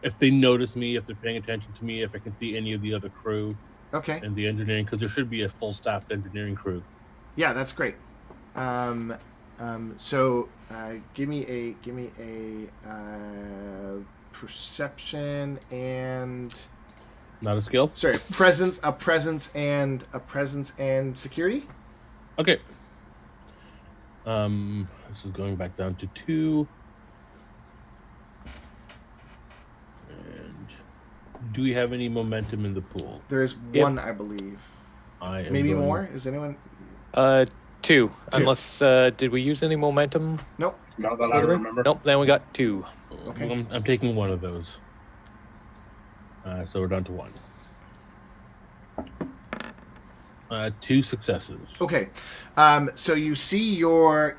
if they notice me, if they're paying attention to me, if I can see any of the other crew. Okay. And the engineering, because there should be a full staffed engineering crew. Yeah, that's great. So give me a perception and. Not a skill? Sorry, a presence and security. Okay. This is going back down to 2. And do we have any momentum in the pool? There is one, I believe. Maybe more. Is anyone? 2. Unless did we use any momentum? Nope. Not that I remember. Nope. Then we got 2. Okay. I'm taking one of those. So we're down to 1. 2 successes. Okay. So you see there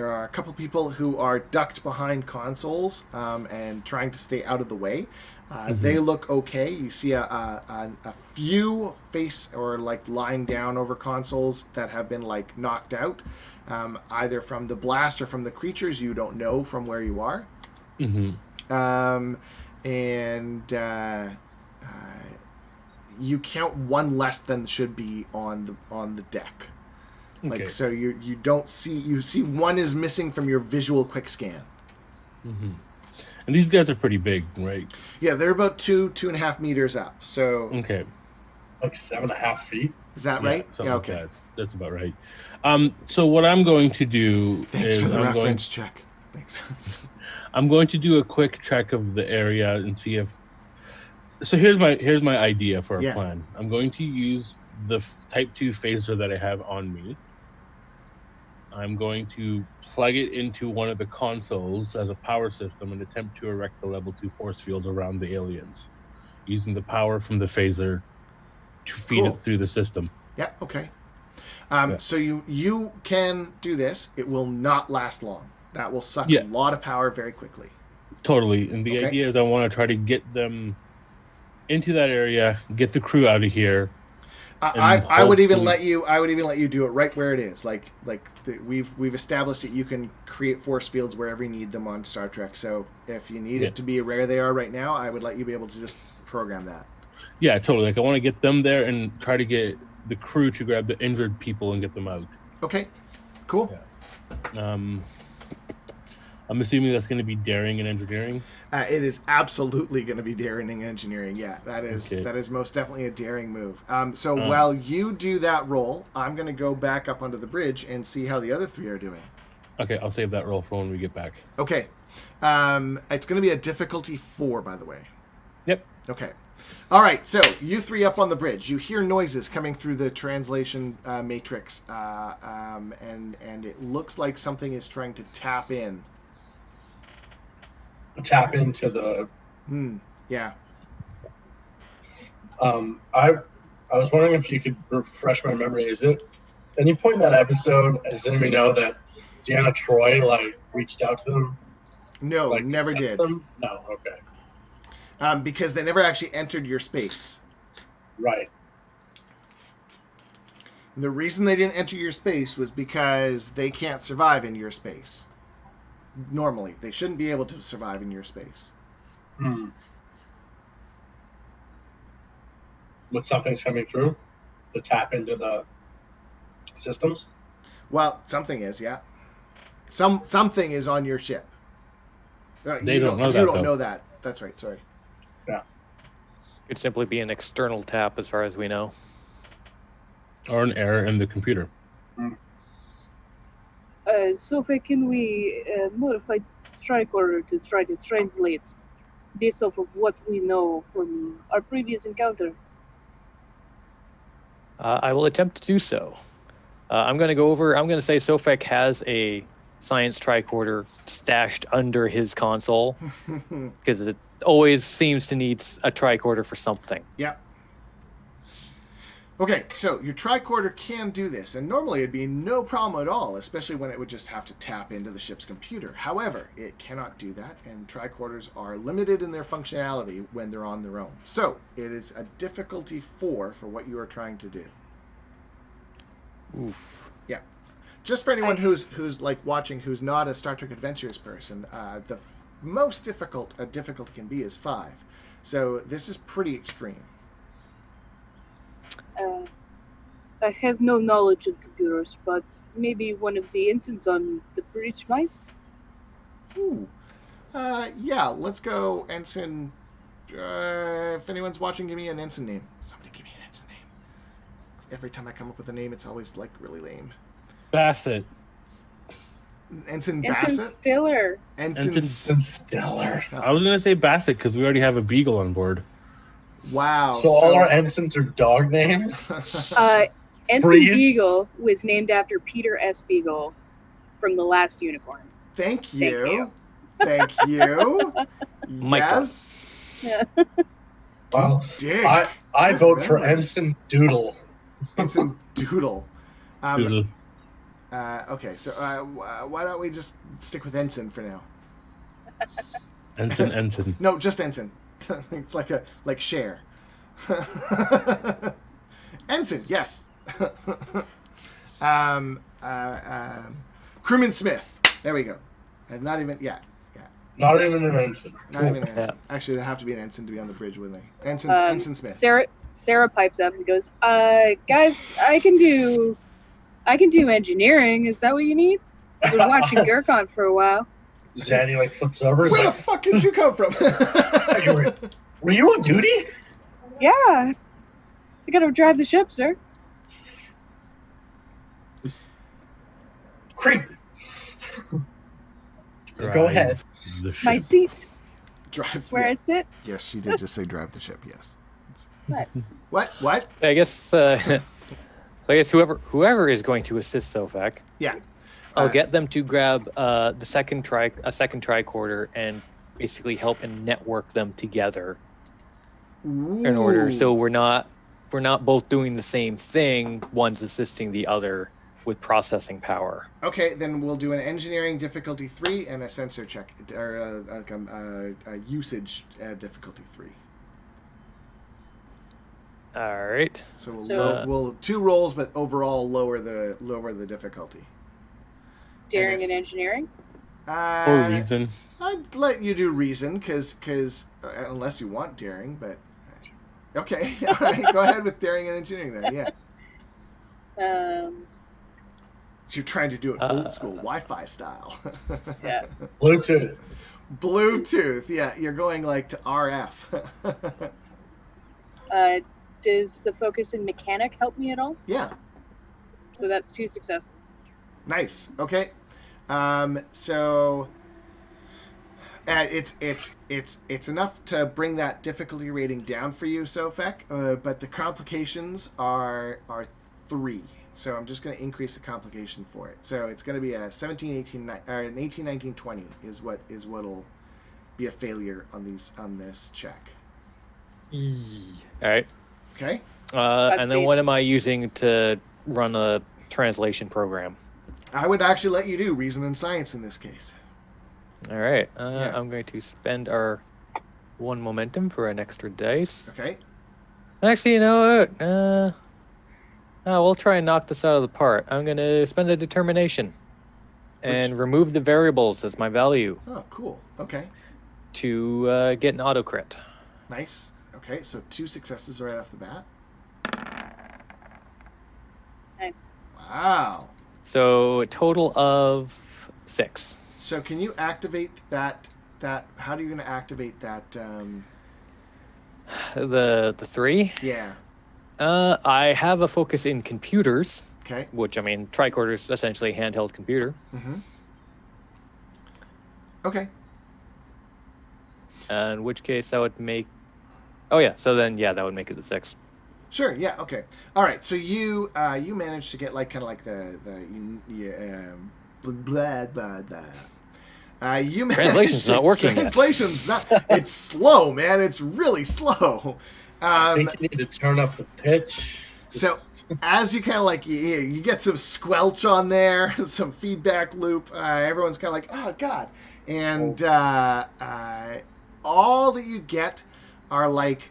are a couple people who are ducked behind consoles and trying to stay out of the way. They look okay. You see a few lying down over consoles that have been knocked out, either from the blast or from the creatures. You don't know from where you are. You count one less than should be on the deck. Okay. So you don't see, you see one is missing from your visual quick scan. And these guys are pretty big, right? Yeah, they're about 2.5 meters up. So okay, like 7.5 feet. Is that right? Yeah, okay, that's about right. So what I'm going to do Thanks for the reference check. Thanks. I'm going to do a quick check of the area and see if. So here's my idea for a plan. I'm going to use the Type 2 phaser that I have on me. I'm going to plug it into one of the consoles as a power system and attempt to erect the level 2 force field around the aliens, using the power from the phaser to feed it through the system. Yeah, okay. So you can do this. It will not last long. That will suck a lot of power very quickly. Totally. And the idea is I want to try to get them into that area, get the crew out of here. I would even let you do it right where it is. We've established that you can create force fields wherever you need them on Star Trek. So if you need it to be where they are right now, I would let you be able to just program that. Yeah, totally. I want to get them there and try to get the crew to grab the injured people and get them out. Okay, cool. Yeah. I'm assuming that's going to be daring and engineering. It is absolutely going to be daring and engineering. Yeah, that is most definitely a daring move. So while you do that roll, I'm going to go back up onto the bridge and see how the other 3 are doing. Okay, I'll save that roll for when we get back. Okay. It's going to be a difficulty 4, by the way. Yep. Okay. All right, so you 3 up on the bridge. You hear noises coming through the translation matrix, and it looks like something is trying to tap in. Tap into the. Yeah. I was wondering if you could refresh my memory. Is it Any point in that episode, does anybody know that Deanna Troy reached out to them? No, never did. Them? No, okay. Because they never actually entered your space. Right. And the reason they didn't enter your space was because they can't survive in your space. Normally, they shouldn't be able to survive in your space. Hmm. When something's coming through to tap into the systems? Well, something is, yeah. Something is on your ship. They don't know that. You don't know that. That's right. Sorry. Yeah. Could simply be an external tap, as far as we know. Or an error in the computer. Sophie, can we modify tricorder to try to translate based off of what we know from our previous encounter? I will attempt to do so. I'm going to say Sofek has a science tricorder stashed under his console because it always seems to need a tricorder for something. Yep. Okay, so your tricorder can do this, and normally it'd be no problem at all, especially when it would just have to tap into the ship's computer. However, it cannot do that, and tricorders are limited in their functionality when they're on their own. So, it is a difficulty 4 for what you are trying to do. Oof. Yeah. Just for anyone who's watching who's not a Star Trek Adventures person, the most difficult a difficulty can be is 5. So, this is pretty extreme. I have no knowledge of computers, but maybe one of the ensigns on the bridge might? Ooh. Yeah, let's go ensign. If anyone's watching, give me an ensign name. Somebody give me an ensign name. Every time I come up with a name, it's always, really lame. Bassett. Ensign Ensign Bassett? Stiller. Ensign Stellar. I was going to say Bassett because we already have a beagle on board. Wow. So all our ensigns are dog names? Ensign Breeds? Beagle was named after Peter S. Beagle from The Last Unicorn. Thank you. Thank you. Michael. Yes. Well, Dick. I vote for Ensign Doodle. Ensign Doodle. Doodle. Okay, so why don't we just stick with Ensign for now? Ensign. No, just Ensign. It's like Cher. Ensign, yes. Crewman Smith. There we go. And not even, yeah. Not even an ensign. Not even an ensign. Yeah. Actually, they have to be an ensign to be on the bridge, wouldn't they? Ensign Smith. Sarah pipes up and goes, guys, I can do engineering. Is that what you need? I've been watching Gurkon for a while. Zanny flips over. Where the fuck did you come from? Were you on duty? Yeah. I gotta drive the ship, sir. Creepy. Go ahead. The ship. My seat, Drive. where I sit. Yes, she did just say drive the ship. Yes. What? What? I guess. So I guess whoever is going to assist Sofek, Yeah. I'll get them to grab a second tricorder and basically help and network them together in order so we're not both doing the same thing. One's assisting the other with processing power. Okay, then we'll do an engineering difficulty 3 and a sensor check, or a usage difficulty 3. All right. So So- we'll 2 rolls, but overall lower the difficulty. Daring and engineering. Or reason. I'd let you do reason, because unless you want daring, but okay, all right, go ahead with daring and engineering then. Yeah, so you're trying to do it old school Wi-Fi style. Yeah. Bluetooth. Bluetooth, yeah, you're going to RF. Does the focus in mechanic help me at all? Yeah, So that's 2 successes. nice. Okay, so it's enough to bring that difficulty rating down for you, Sofek. But the complications are 3. So I'm just going to increase the complication for it. So it's going to be a 17, 18, or an 18, 19, 20 is what'll be a failure on this check. All right. Okay. And then Godspeed. what am I using to run a translation program. I would actually let you do reason and science in this case. All right. Yeah. I'm going to spend our 1 momentum for an extra dice. Okay. Actually, you know what? We'll try and knock this out of the park. I'm going to spend a determination and remove the variables as my value Oh, cool. Okay. to get an auto crit. Nice. Okay, so 2 successes right off the bat. Nice. Wow. So a total of 6. So can you activate that? How are you going to activate that? The 3? Yeah. I have a focus in computers, Okay. which, I mean, tricorder is essentially a handheld computer. Mm-hmm. Okay. In which case that would make... Oh, yeah. So then, yeah, that would make it the 6. Sure. Yeah. Okay. All right. So you managed to get like kind of like the blah blah blah. You Translation's not working yet. Translation's not. It's slow, man. It's really slow. I think you need to turn up the pitch. So as you kind of like you get some squelch on there, some feedback loop. Everyone's kind of like, oh god, and all that you get are like.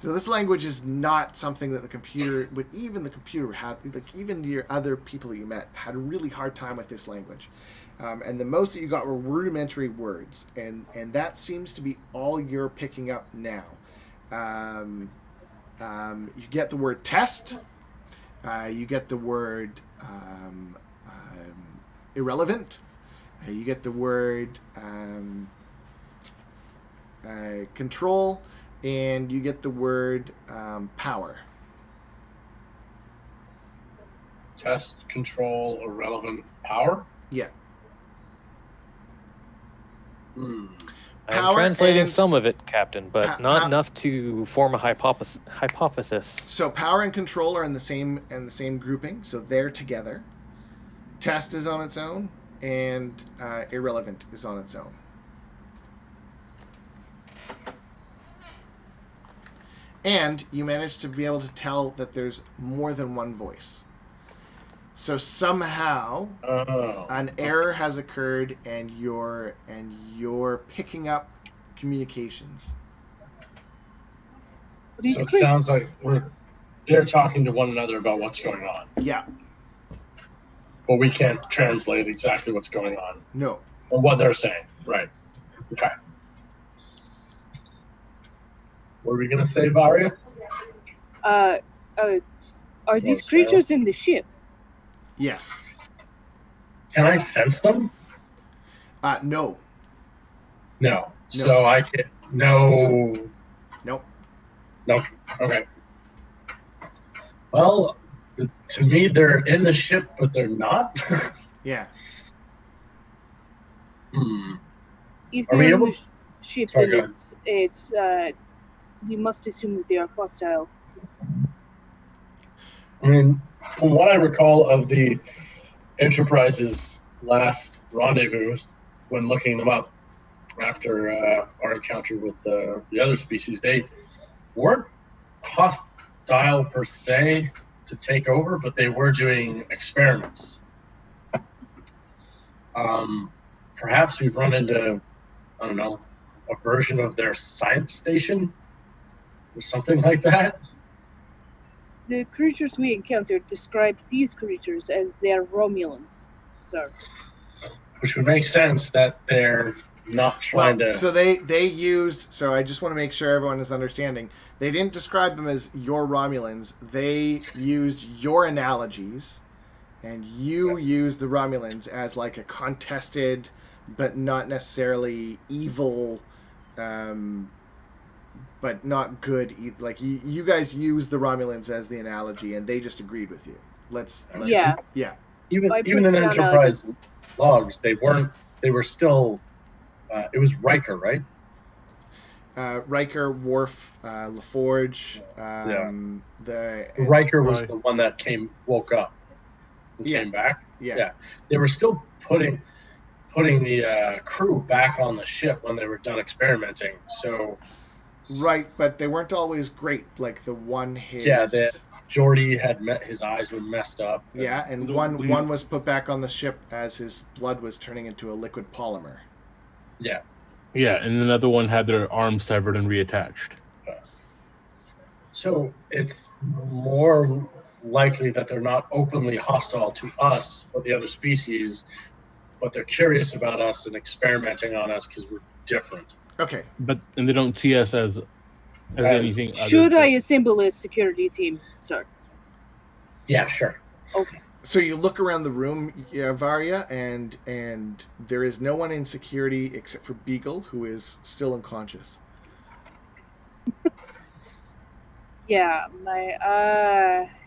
So this language is not something that the computer, but even the computer had, like even your other people that you met had a really hard time with this language. And the most that you got were rudimentary words. And that seems to be all you're picking up now. You get the word test. You get the word irrelevant. You get the word control. And you get the word power. Test, control, irrelevant, power? Yeah. I'm Power translating and- some of it, Captain, but not enough to form a hypothesis. So power and control are in the same grouping, so they're together. Test is on its own, and irrelevant is on its own. And you manage to be able to tell that there's more than one voice. So somehow an error has occurred, and you're picking up communications. So it sounds like they're talking to one another about what's going on, Yeah. but we can't translate exactly what's going on No. or what they're saying. Right. Okay. What are we gonna say, Varia? Are these Sarah? creatures in the ship? Yes. Can I sense them? No. No. So I can no. Nope. No. Okay. Well, to me, they're in the ship, but they're not. Yeah. If Are we they're in able- the ship, Sorry, then go it's we must assume that they are hostile. I mean, from what I recall of the Enterprise's last rendezvous, when looking them up after our encounter with the other species, they weren't hostile per se to take over, but they were doing experiments. Perhaps we've run into, I don't know, a version of their science station or something like that. The creatures we encountered described these creatures as their Romulans. So Which would make sense that they're not trying to. So they used. So I just want to make sure everyone is understanding. They didn't describe them as your Romulans. They used your analogies, and you used the Romulans as like a contested, but not necessarily evil, but not good. Like you guys used the Romulans as the analogy, and they just agreed with you. Let's yeah. even I even put in down Enterprise logs, they weren't. They were still. It was Riker, right? Riker, Worf, LaForge. Riker was Right. the one that woke up, and came back. Yeah. They were still putting the crew back on the ship when they were done experimenting. So Right, but they weren't always great. Like the one his. Yeah, Jordy had his eyes were messed up. Yeah, and one was put back on the ship as his blood was turning into a liquid polymer. Yeah. Yeah, and another one had their arm severed and reattached. So it's more likely that they're not openly hostile to us or the other species, but they're curious about us and experimenting on us because we're different. Okay. And they don't see us as anything other. Should I assemble a security team, sir? Yeah, sure. Okay. So you look around the room, Varia, and there is no one in security except for Beagle, who is still unconscious. Yeah,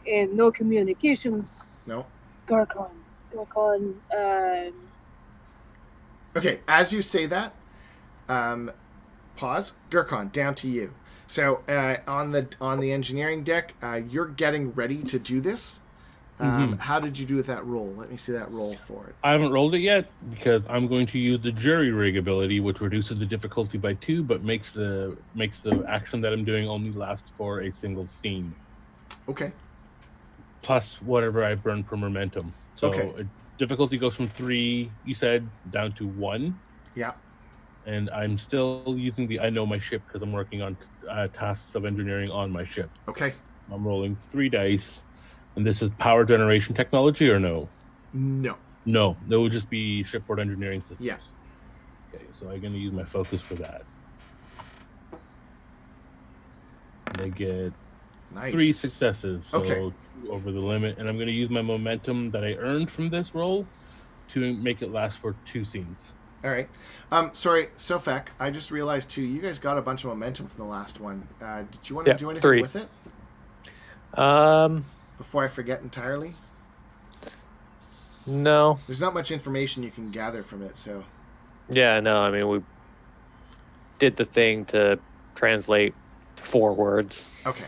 and no communications. No. Garcon. Okay, as you say that, pause. Gurkhan, down to you. So on the engineering deck, you're getting ready to do this. How did you do with that roll? Let me see that roll for it. I haven't rolled it yet because I'm going to use the jury rig ability, which reduces the difficulty by 2, but makes the action that I'm doing only last for a single scene. Okay. Plus whatever I burn per momentum. So Okay. Difficulty goes from 3, you said, down to 1. Yeah. And I'm still using the I know my ship because I'm working on tasks of engineering on my ship. Okay. I'm rolling 3 dice. And this is power generation technology or no? No. No, that would just be shipboard engineering systems. Yes. Okay, so I'm going to use my focus for that. And I get Nice. 3 successes, so Okay. over the limit. And I'm going to use my momentum that I earned from this roll to make it last for 2 scenes. All right. Sorry, Sofek, I just realized too, you guys got a bunch of momentum from the last one. Did you want to do anything 3. with it before I forget entirely? No. There's not much information you can gather from it, so. Yeah, no, I mean, we did the thing to translate 4 words. Okay.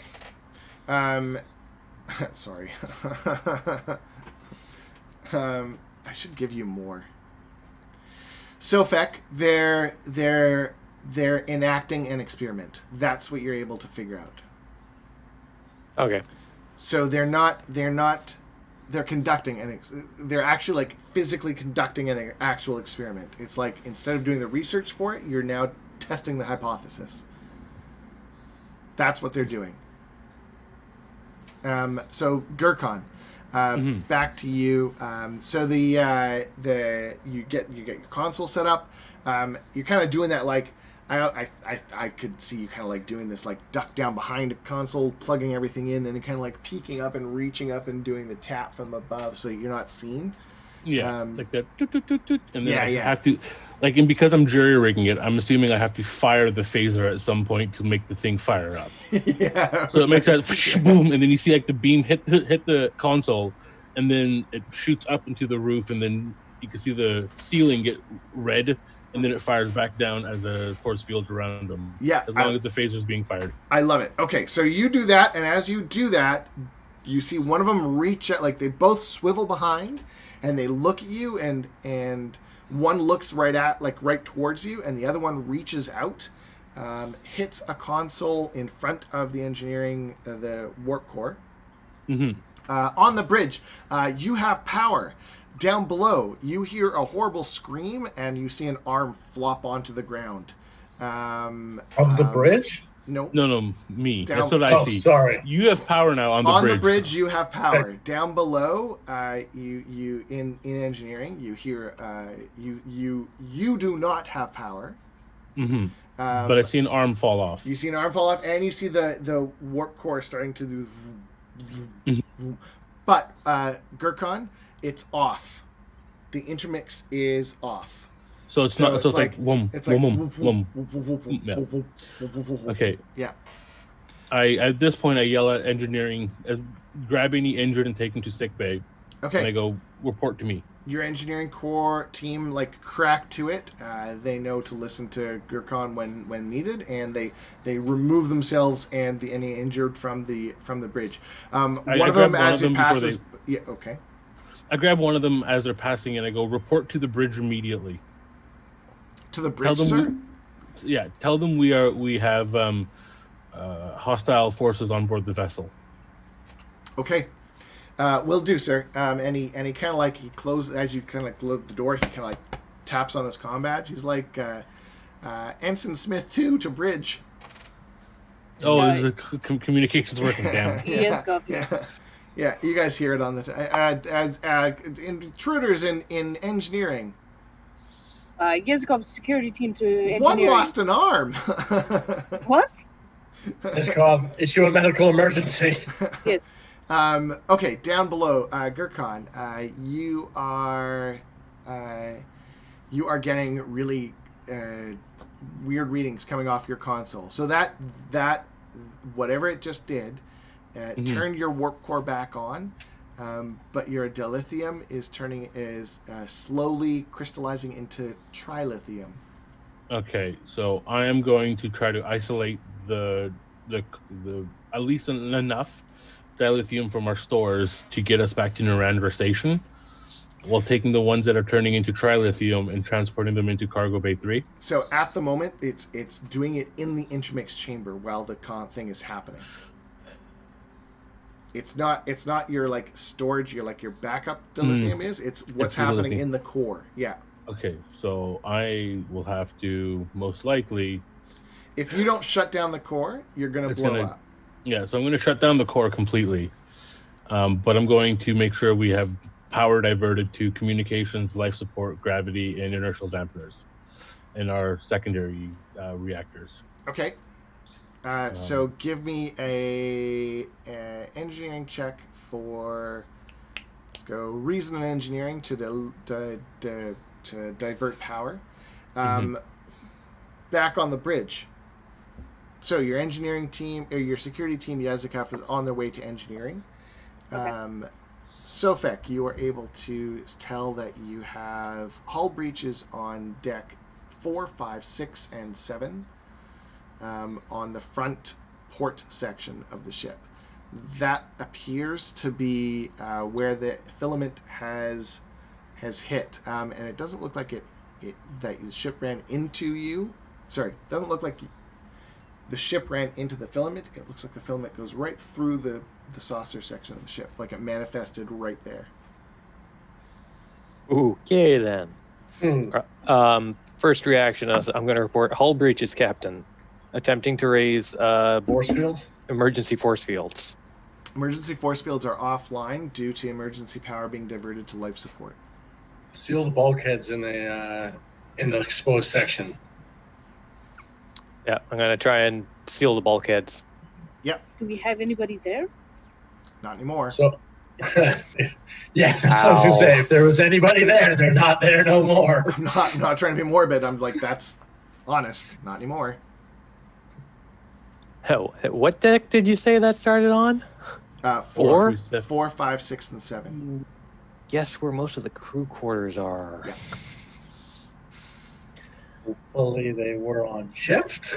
Sorry. I should give you more. Sofek, they're enacting an experiment. That's what you're able to figure out. Okay. So they're conducting they're actually like physically conducting an actual experiment. It's like instead of doing the research for it, you're now testing the hypothesis. That's what they're doing. So Gurkhan, back to you. So you get your console set up. You're kind of doing that like I could see you kind of like doing this like duck down behind a console, plugging everything in, then kind of like peeking up and reaching up and doing the tap from above so you're not seen. Yeah, like that. Toot, toot, toot, toot, and then I Yeah. have to, like, and because I'm jury rigging it, I'm assuming I have to fire the phaser at some point to make the thing fire up. Yeah. So it makes that boom, and then you see like the beam hit the console, and then it shoots up into the roof, and then you can see the ceiling get red, and then it fires back down as the force field around them. Yeah, as long as the phaser is being fired. I love it. Okay, so you do that, and as you do that, you see one of them reach out, like they both swivel behind, and they look at you, and one looks right towards you, and the other one reaches out, hits a console in front of the engineering, the warp core. Mm-hmm. On the bridge, you have power. Down below, you hear a horrible scream, and you see an arm flop onto the ground. Of the bridge? No. No, me. Down- That's what I see. Sorry. You have power now on the bridge. On the bridge, you have power. Okay. Down below, you in engineering, you hear you do not have power. Mm-hmm. But I see an arm fall off. You see an arm fall off, and you see the warp core starting to do. But Gurkhan, it's off. The intermix is off. So it's not. So it's like whoom, It's like whoom, whoom, whoom. Yeah. Okay. Yeah. At this point I yell at engineering, grab any injured and take them to sick bay. Okay. And I go, report to me. Your engineering core team crack to it. They know to listen to Gurkhan when needed, and they remove themselves and any injured from the bridge. One of them as it passes. Yeah. Okay. I grab one of them as they're passing, and I go, report to the bridge immediately. To the bridge, sir. Tell them we have hostile forces on board the vessel. Okay. Will do, sir. And he kind of like, he closes, as you kind of like load the door, he kind of like taps on his comm badge. He's like, Ensign Smith 2 to bridge. Oh, this is communications working down. Yes, Yeah, you guys hear it on the intruders in engineering. Yezkov's security team to engineering. One lost an arm. What? Iskov, issue a medical emergency. Yes. Okay, down below, Gurkhan, you are getting really weird readings coming off your console. So that whatever it just did, turned your warp core back on, but your dilithium is slowly crystallizing into trilithium. Okay, so I am going to try to isolate the at least enough dilithium from our stores to get us back to Narendra Station, while taking the ones that are turning into trilithium and transporting them into Cargo Bay 3. So at the moment, it's doing it in the intermix chamber while the thing is happening. It's not your like storage, your backup dilithium is. It's what's happening in the core. Yeah. Okay, so I will have to most likely. If you don't shut down the core, you're going to blow up. Yeah, so I'm going to shut down the core completely. But I'm going to make sure we have power diverted to communications, life support, gravity, and inertial dampeners in our secondary reactors. Okay. So give me a engineering check for. Let's go reason and engineering to divert power. Back on the bridge. So your engineering team or your security team, Yazikov, is on their way to engineering. Okay. Sofek, you are able to tell that you have hull breaches on deck 4, 5, 6, and 7 on the front port section of the ship. That appears to be where the filament has hit, and it doesn't look like that the ship ran into you. Sorry, doesn't look like the ship ran into the filament. It looks like the filament goes right through the saucer section of the ship, like it manifested right there. Okay, then. First reaction, I'm going to report hull breaches, Captain. Attempting to raise force fields? Emergency force fields. Emergency force fields are offline due to emergency power being diverted to life support. Seal the bulkheads in the exposed section. Yeah, I'm going to try and seal the bulkheads. Yep. Do we have anybody there? Not anymore. So, yeah, that's what I was going to say. If there was anybody there, they're not there no more. I'm not trying to be morbid. I'm like, that's honest. Not anymore. What deck did you say that started on? 4? 4, 5, 6, and 7. Guess where most of the crew quarters are. Yeah. Hopefully they were on shift.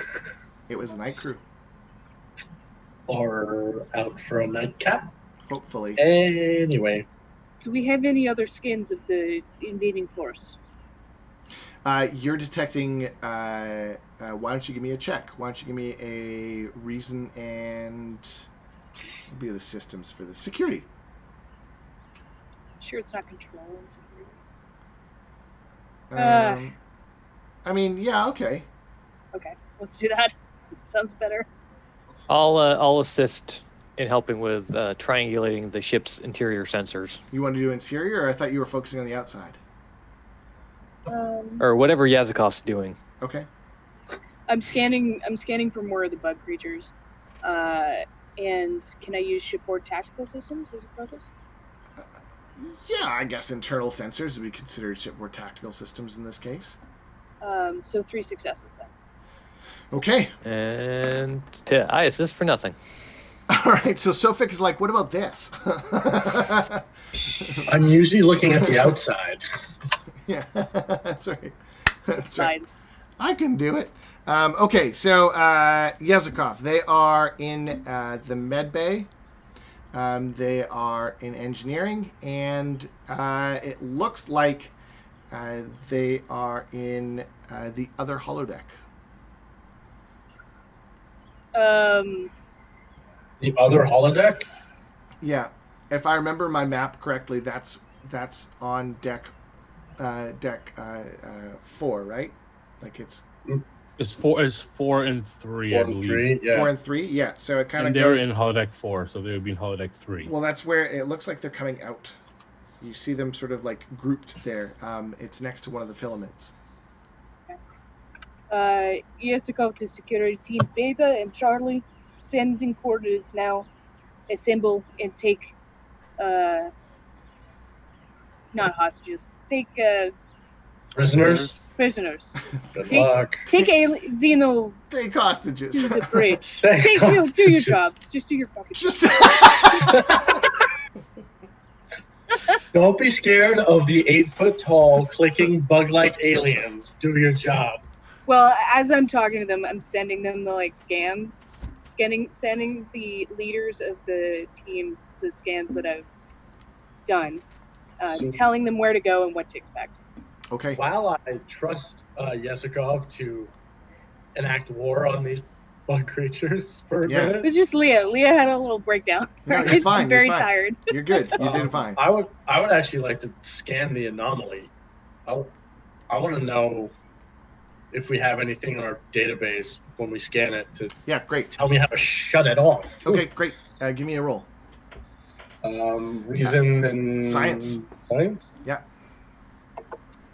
It was the night crew. Or out for a nightcap. Hopefully. Anyway. Do we have any other skins of the invading force? You're detecting... why don't you give me a check? Why don't you give me a reason and... What would be the systems for this? Security. Sure it's not control and security. I mean, yeah, okay. Okay, let's do that. Sounds better. I'll assist in helping with triangulating the ship's interior sensors. You want to do interior, or I thought you were focusing on the outside? Or whatever Yazikov's doing. Okay. I'm scanning for more of the bug creatures. And can I use shipboard tactical systems as a focus? Yeah, I guess internal sensors would be considered shipboard tactical systems in this case. So 3 successes then. Okay. And I assist for nothing. All right, so Sofik is like, what about this? I'm usually looking at the outside. Yeah, that's right. That's right. I can do it. Okay, so Yazikov, they are in the med bay. They are in engineering, and it looks like they are in the other holodeck. The other holodeck? Yeah, if I remember my map correctly, that's on deck 4, right? Like it's It's 4 and 3, I 4 and believe. 3, yeah. 4 and 3. Yeah, so it kind of And they're goes. in holodeck 4, so they would be in holodeck 3. Well, that's where it looks like they're coming out. You see them sort of like grouped there. It's next to one of the filaments. Yesiko to security team Beta and Charlie, sending coordinates now. Assemble and take, not hostages. Take Prisoners, prisoners. good Take- luck. Take Xeno Take hostages. to the bridge. Take Do your hostages. jobs. Just do your fucking Just Don't be scared of the 8-foot-tall, clicking bug-like aliens. Do your job. Well, as I'm talking to them, I'm sending them the like scans, sending the leaders of the teams the scans that I've done, So- telling them where to go and what to expect. okay. While I trust Yesikov to enact war on these bug creatures for a Yeah. It minute, was just Leah. Leah had a little breakdown. No, you're fine, I'm very you're fine. tired. You're good. You did fine. I would actually like to scan the anomaly. I want to know if we have anything in our database when we scan it to Yeah, great. tell me how to shut it off. Okay, great. Give me a roll. Reason and Science. Science. Yeah.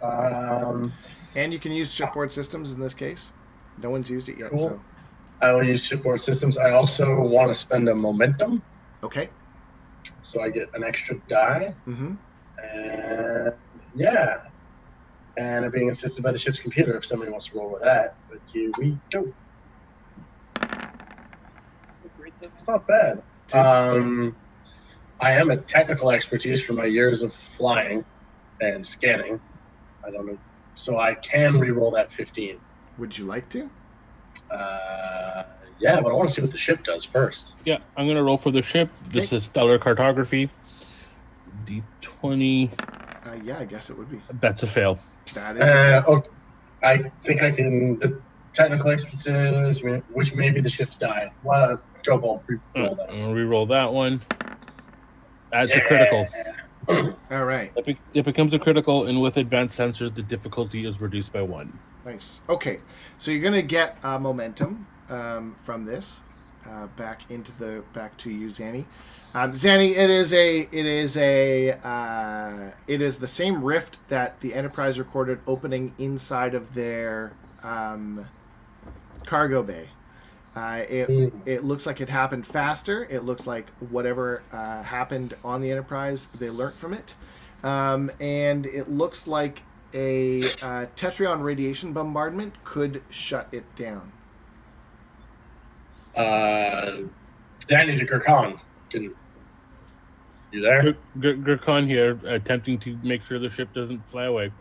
And you can use shipboard systems in this case. No one's used it yet, Cool. so I will use shipboard systems. I also want to spend a momentum, okay. so I get an extra die. Mm-hmm. And yeah. And I'm being assisted by the ship's computer if somebody wants to roll with that. But here we go. It's not bad. I am a technical expertise from my years of flying and scanning. I don't know. So I can re-roll that 15. Would you like to? Yeah, but I want to see what the ship does first. Yeah, I'm going to roll for the ship. This is stellar cartography. D20. Yeah, I guess it would be. That's a fail. That is. Okay. I think I can. The technical expertise, which may be the ship's die. Well, go ball. I'm Re-roll that. going to re-roll that one. That's a critical. All right. It becomes a critical, and with advanced sensors, the difficulty is reduced by 1. Nice. Okay, so you're gonna get momentum from this back to you, Zanny. Zanny, it is the same rift that the Enterprise recorded opening inside of their cargo bay. It looks like it happened faster. It looks like whatever happened on the Enterprise, they learnt from it, and it looks like a Tetrion radiation bombardment could shut it down. Danny to Kirkan. You there? Gurkhan here, attempting to make sure the ship doesn't fly away.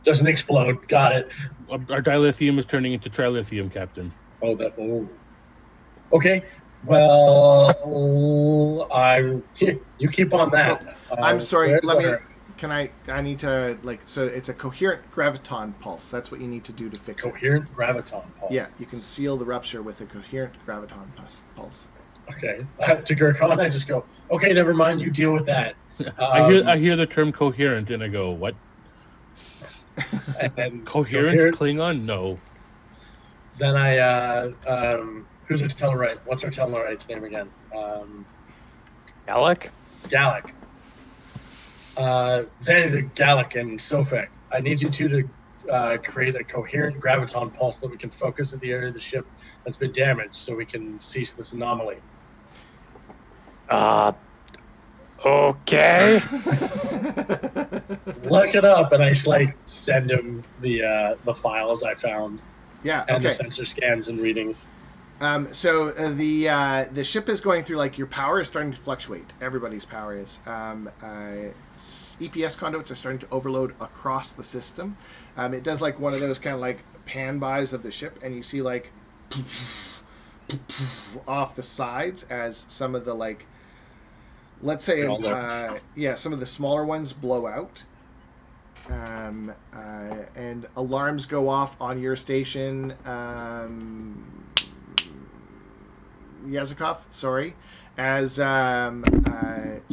Doesn't explode. Got it. Our dilithium is turning into trilithium, Captain. Oh. Okay. Well, you keep on that. I'm sorry. Where's Let me. our Can I need to so it's a coherent graviton pulse. That's what you need to do to fix it. coherent graviton pulse? Yeah, you can seal the rupture with a coherent graviton pulse. Okay. To Gurkhan, I just go, okay, never mind. You deal with that. I hear the term coherent, and I go, what? And Coherent Klingon? No. Then I, who's our Tellarite? What's our Tellarite's name again? Alec? Gallic. Zanny to Gallic and Sofek, I need you two to create a coherent graviton pulse that we can focus at the area of the ship that's been damaged so we can cease this anomaly. Okay. Look it up, and I send him the files I found Yeah. and the Okay. sensor scans and readings. So the ship is going through your power is starting to fluctuate. Everybody's power is. EPS conduits are starting to overload across the system. It does one of those kind of pan bys of the ship, and you see off the sides as some of the let's say some of the smaller ones blow out. And alarms go off on your station, Yesikov, sorry, as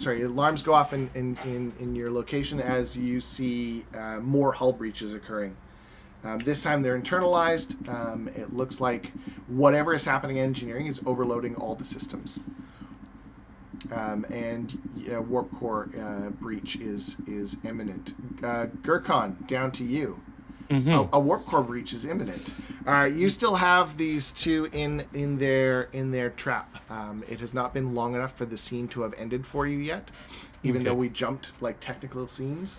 alarms go off in your location as you see more hull breaches occurring. This time they're internalized. It looks like whatever is happening in engineering is overloading all the systems. And warp core breach is imminent. Gurkhan, down to you. Mm-hmm. A warp core breach is imminent. You still have these two in their trap. It has not been long enough for the scene to have ended for you yet, even though we jumped like technical scenes.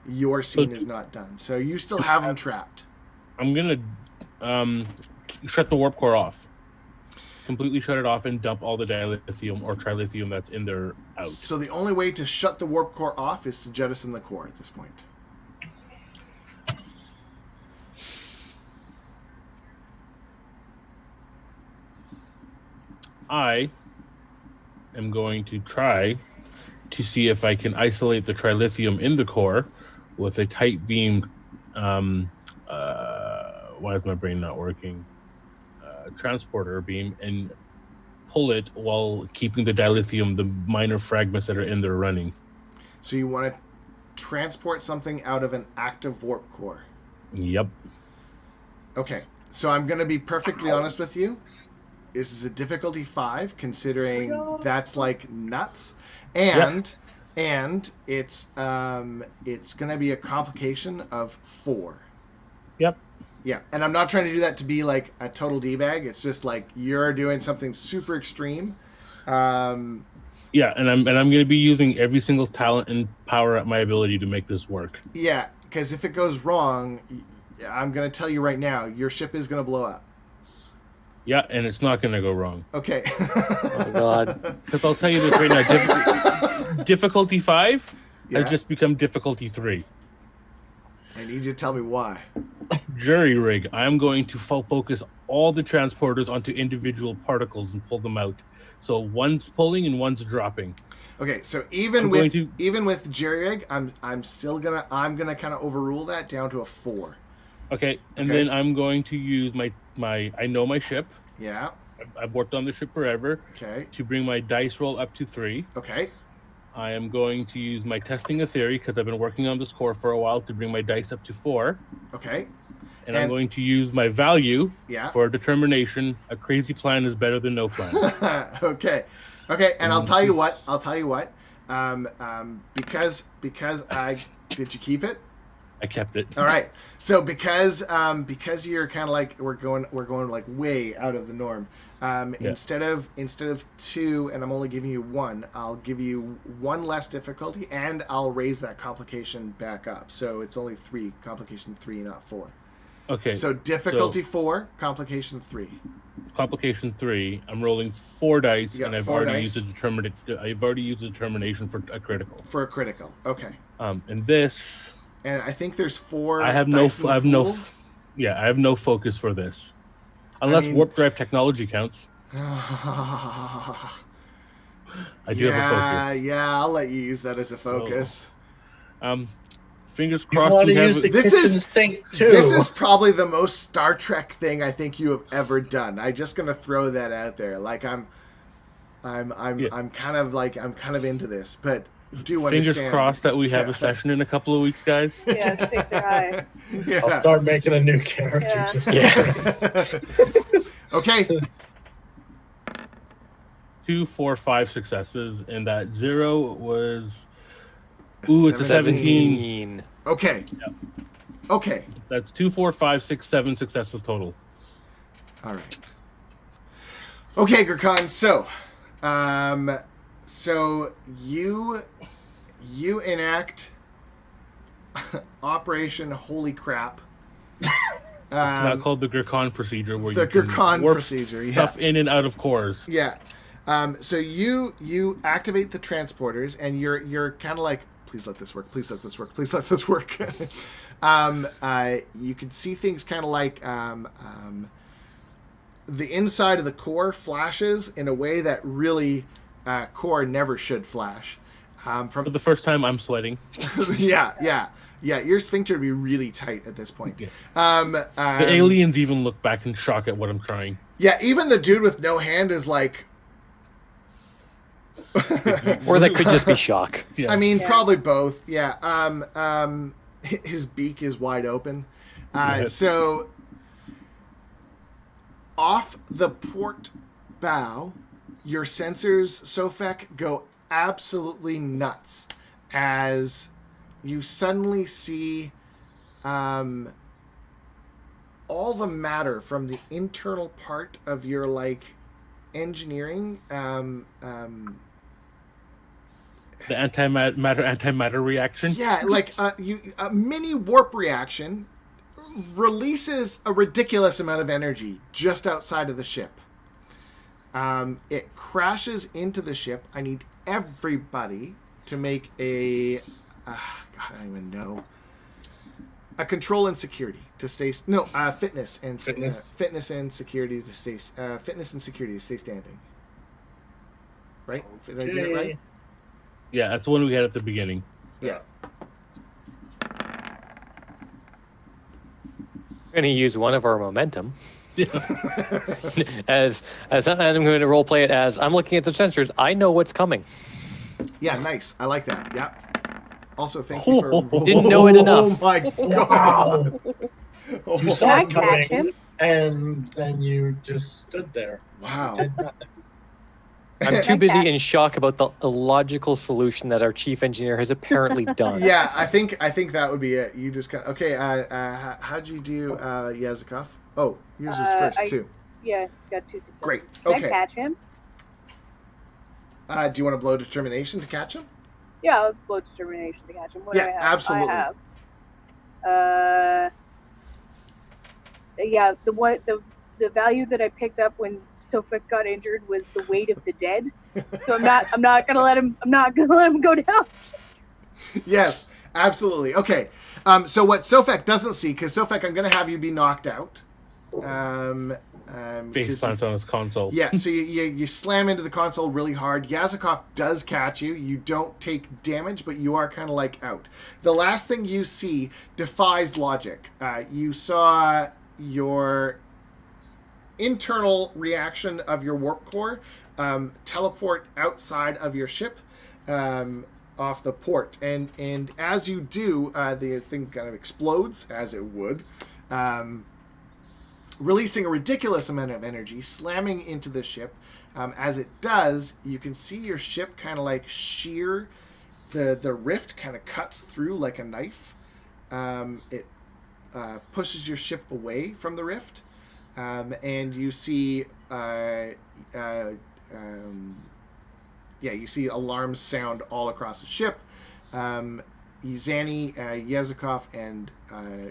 Your scene is not done, so you still have them trapped. I'm gonna shut the warp core off. Completely shut it off and dump all the dilithium or trilithium that's in there out. So the only way to shut the warp core off is to jettison the core at this point. I am going to try to see if I can isolate the trilithium in the core with a tight beam. Why is my brain not working? Transporter beam, and pull it while keeping the dilithium, the minor fragments that are in there, running. So you want to transport something out of an active warp core. Yep. Okay, so I'm going to be perfectly honest with you. This is a difficulty 5, considering that's like nuts, and it's going to be a complication of 4. Yep. Yeah, and I'm not trying to do that to be like a total D-bag. It's just like you're doing something super extreme. Yeah, and I'm going to be using every single talent and power at my ability to make this work. Yeah, because if it goes wrong, I'm going to tell you right now, your ship is going to blow up. Yeah, and it's not going to go wrong. Okay. Oh God. Because I'll tell you this right now, difficulty 5 Yeah. has just become difficulty 3. I need you to tell me why. Jury rig. I'm going to focus all the transporters onto individual particles and pull them out. So one's pulling and one's dropping. Okay, so even with jerry rig, I'm gonna kind of overrule that down to a 4. Okay, and then I'm going to use my I know my ship. Yeah. I've worked on the ship forever. Okay. To bring my dice roll up to 3. Okay. I am going to use my testing a theory, because I've been working on this core for a while, to bring my dice up to 4. Okay. And I'm going to use my value for determination. A crazy plan is better than no plan. Okay. And I'll tell you what. Because did you keep it? I kept it. All right. So because you're kind of like we're going like way out of the norm. Instead of 2, and I'm only giving you 1, I'll give you 1 less difficulty, and I'll raise that complication back up. So it's only 3, complication 3, not 4. Okay. So difficulty 4, complication 3. Complication 3. I'm rolling 4 dice, and I've 4 already dice. I've already used a determination for a critical. For a critical. Okay. And this. And I think there's 4. I have no focus for this, unless warp drive technology counts. I do have a focus. Yeah, I'll let you use that as a focus. So, fingers crossed. This is probably the most Star Trek thing I think you have ever done. I'm just gonna throw that out there. Like I'm kind of into this, but. Fingers crossed that we have a session in a couple of weeks, guys. Yeah, stakes are high. Yeah. I'll start making a new character. Okay. 2, 4, 5 successes, and that 0 was. It's a 17. Okay. Yep. Okay. That's 2, 4, 5, 6, 7 successes total. All right. Okay, Gurkhan. So you enact Operation Holy Crap. It's not called the Gurkhan procedure, where the you can Gurkhan warp procedure, stuff in and out of cores. Yeah. So you activate the transporters, and you're kind of like, please let this work. Please let this work. Please let this work. You can see things kind of like the inside of the core flashes in a way that really. Core never should flash. For the first time, I'm sweating. Yeah. Your sphincter would be really tight at this point. Yeah. The aliens even look back in shock at what I'm trying. Yeah, even the dude with no hand is like, Or that could just be shock. Yeah. I mean, Yeah. probably both. Yeah. His beak is wide open. So off the port bow, your sensors, Sofek, go absolutely nuts as you suddenly see all the matter from the internal part of your engineering The antimatter reaction. yeah, a mini warp reaction releases a ridiculous amount of energy just outside of the ship. It crashes into the ship. I need everybody to make a God, I don't even know. A control and security to stay fitness and fitness and security to stay fitness and security to stay standing. Right? Did I do that right? Yeah, that's the one we had at the beginning. Yeah. We're going to use one of our momentum. as I'm going to role play it as I'm looking at the sensors. I know what's coming. Yeah, nice. I like that. Yeah. Also, thank you for... Didn't know it enough. Oh, my God. You saw Can I it catch coming, him? and then you just stood there. Wow. Did nothing. I'm too busy in shock about the illogical solution that our chief engineer has apparently done. Yeah, I think that would be it. You just kind of... Okay, how'd you do, Yazikov? Oh, yours was first, too. Yeah, got 2 successes. Great, Can okay. I catch him? Do you want to blow determination to catch him? Yeah, let's blow determination to catch him. What do I have? Absolutely. I have. Yeah, the value that I picked up when Sofek got injured was the weight of the dead. So I'm not gonna let him go down. Yes, absolutely. Okay. So what Sofek doesn't see, because Sofek, I'm going to have you be knocked out. Face plants on his console. Yeah, so you slam into the console really hard. Yazikov does catch you. You don't take damage, but you are kind of out. The last thing you see defies logic. You saw your internal reaction of your warp core teleport outside of your ship off the port. And as you do, the thing kind of explodes, as it would. Releasing a ridiculous amount of energy, slamming into the ship. As it does, you can see your ship kind of shear. The rift kind of cuts through like a knife. It pushes your ship away from the rift. And you see... you see alarms sound all across the ship. Zani, Yazikov, and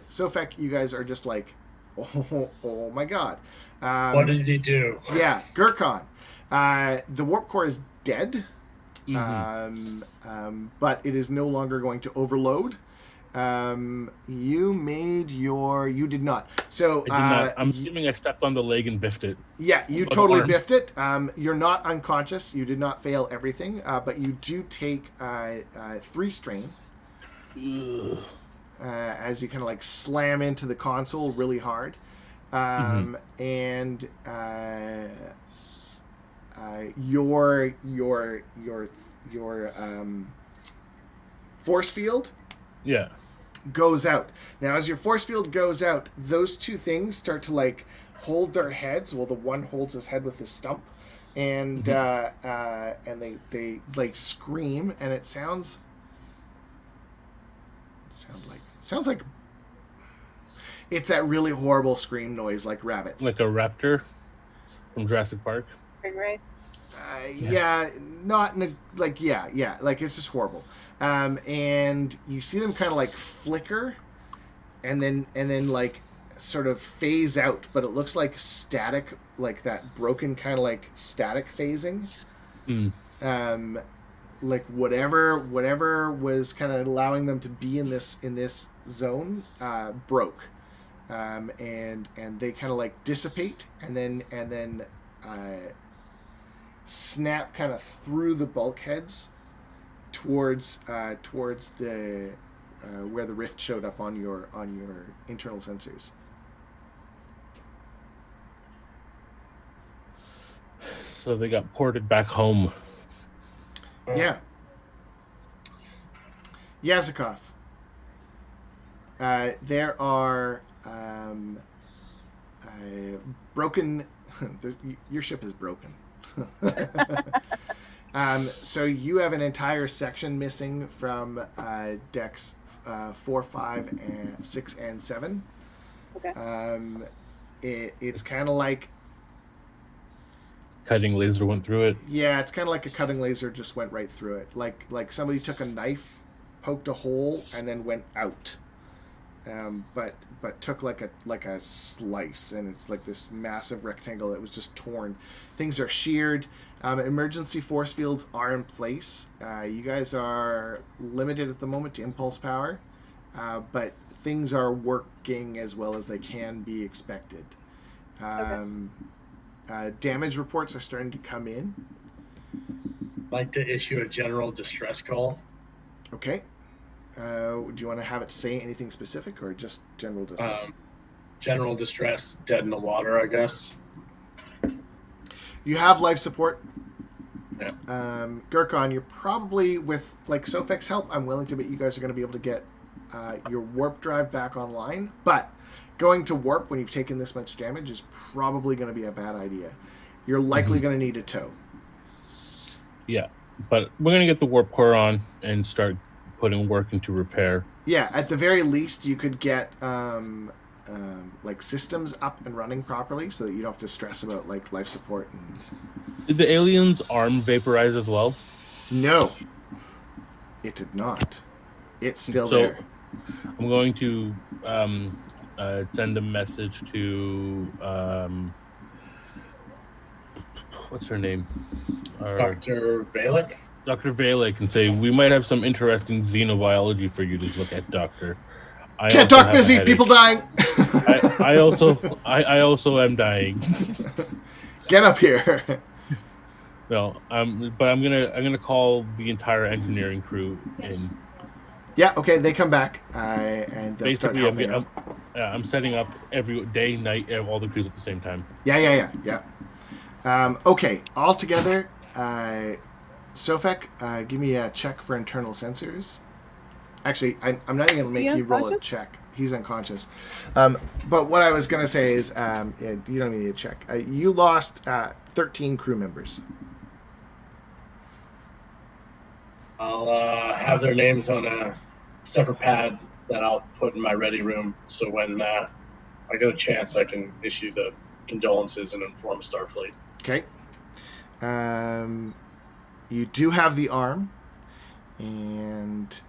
Sofek, you guys are just oh my God. What did he do? Yeah, Gurkhan. The warp core is dead, Mm-hmm. but it is no longer going to overload. You did not. So I did not. I'm assuming I stepped on the leg and biffed it. Yeah, you totally biffed it. You're not unconscious. You did not fail everything, but you do take 3 strain. Ugh. As you kind of slam into the console really hard. And your force field goes out. Now, as your force field goes out, those 2 things start to hold their heads. Well, the one holds his head with his stump, and they scream, and it sounds like it's that really horrible scream noise like rabbits. Like a raptor from Jurassic Park. Ring race. Not in a, it's just horrible. And you see them kind of flicker, and then sort of phase out, but it looks like static, like that broken kind of static phasing. Whatever was kind of allowing them to be in this zone broke, and they kind of dissipate, and then snap kind of through the bulkheads towards the where the rift showed up on your internal sensors. So they got ported back home. Yeah. Yazikov. There are broken... your ship is broken. So you have an entire section missing from decks 4, 5, and 6, and 7. Okay. It's kind of like... Cutting laser went through it. Yeah, it's kind of like a cutting laser just went right through it. Like somebody took a knife, poked a hole, and then went out. But took like a slice, and it's like this massive rectangle that was just torn. Things are sheared. Emergency force fields are in place. You guys are limited at the moment to impulse power, but things are working as well as they can be expected. Damage reports are starting to come in. I'd like to issue a general distress call. Okay. Do you want to have it say anything specific or just general distress? General distress, dead in the water, I guess. You have life support. Yeah. Gurkon, you're probably, with like Sofek's help, I'm willing to bet you guys are going to be able to get your warp drive back online. But going to warp when you've taken this much damage is probably going to be a bad idea. You're likely going to need a tow. Yeah, but we're going to get the warp core on and start putting work into repair. Yeah, at the very least, you could get like systems up and running properly so that you don't have to stress about like life support. Did the alien's arm vaporize as well? No, it did not. It's still there. I'm going to send a message to what's her name? Dr. Valek? Dr. Valek, and say, we might have some interesting xenobiology for you to look at, Doctor. Can't talk, busy, people dying. I also am dying. Get up here. No, but I'm gonna call the entire engineering crew in. Yeah, okay, they come back and they'll start helping out. I'm setting up every day, night, all the crews at the same time. Yeah. Okay, all together, Sofek, give me a check for internal sensors. Actually, I'm not even going to make you roll a check. He's unconscious. But what I was going to say is, you don't need a check. You lost 13 crew members. I'll have their names on a separate pad that I'll put in my ready room, so when I get a chance, I can issue the condolences and inform Starfleet. Okay. You do have the arm, and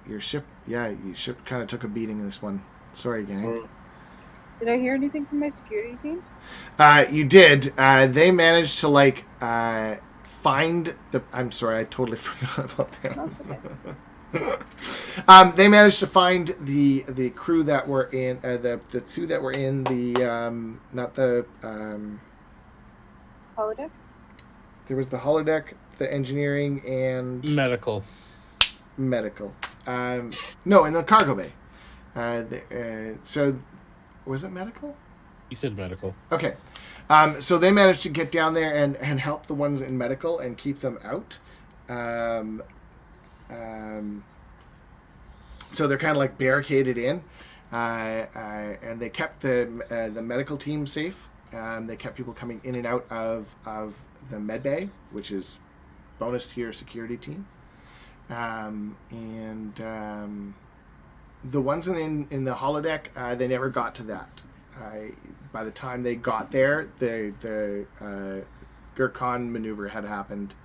your ship kind of took a beating in this one. Sorry, gang. Did I hear anything from my security team? You did. They managed to find the... I'm sorry, I totally forgot about them. They managed to find the crew that were in the two that were in the not the holodeck. There was the holodeck, the engineering, and medical. No, in the cargo bay. So was it medical? You said medical. Okay. So they managed to get down there and help the ones in medical and keep them out. So they're kind of like barricaded in, and they kept the medical team safe. They kept people coming in and out of the med bay, which is bonus to your security team. And the ones in the holodeck, they never got to that. By the time they got there, the Gurkhan maneuver had happened.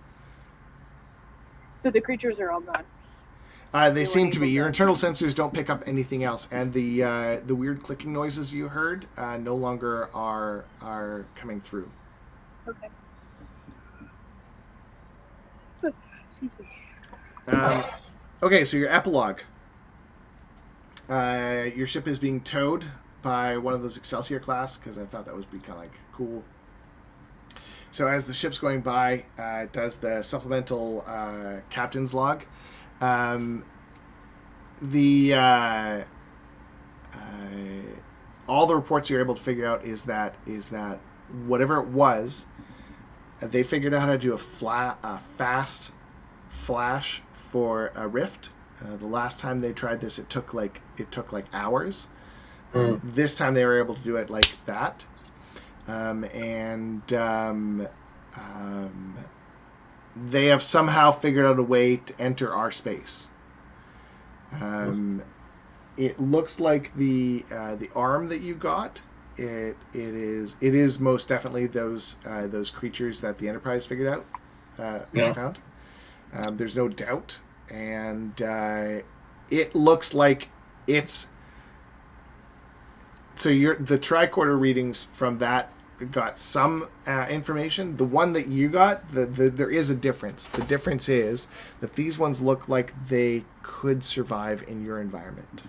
So the creatures are all gone. They seem to be. Your internal sensors don't pick up anything else, and the weird clicking noises you heard no longer are coming through. Okay. Excuse me. Okay, so your epilogue. Your ship is being towed by one of those Excelsior class, because I thought that would be kind of like cool. So as the ship's going by, it does the supplemental captain's log. All the reports you're able to figure out is that whatever it was They figured out how to do a fast flash for a rift. The last time they tried this, it took like hours. This time they were able to do it like that, they have somehow figured out a way to enter our space. It looks like the arm that you got. It is most definitely those creatures that the Enterprise figured out and found. There's no doubt, and it looks like it's. So the tricorder readings from that got some information. The one that you got, there is a difference. The difference is that these ones look like they could survive in your environment.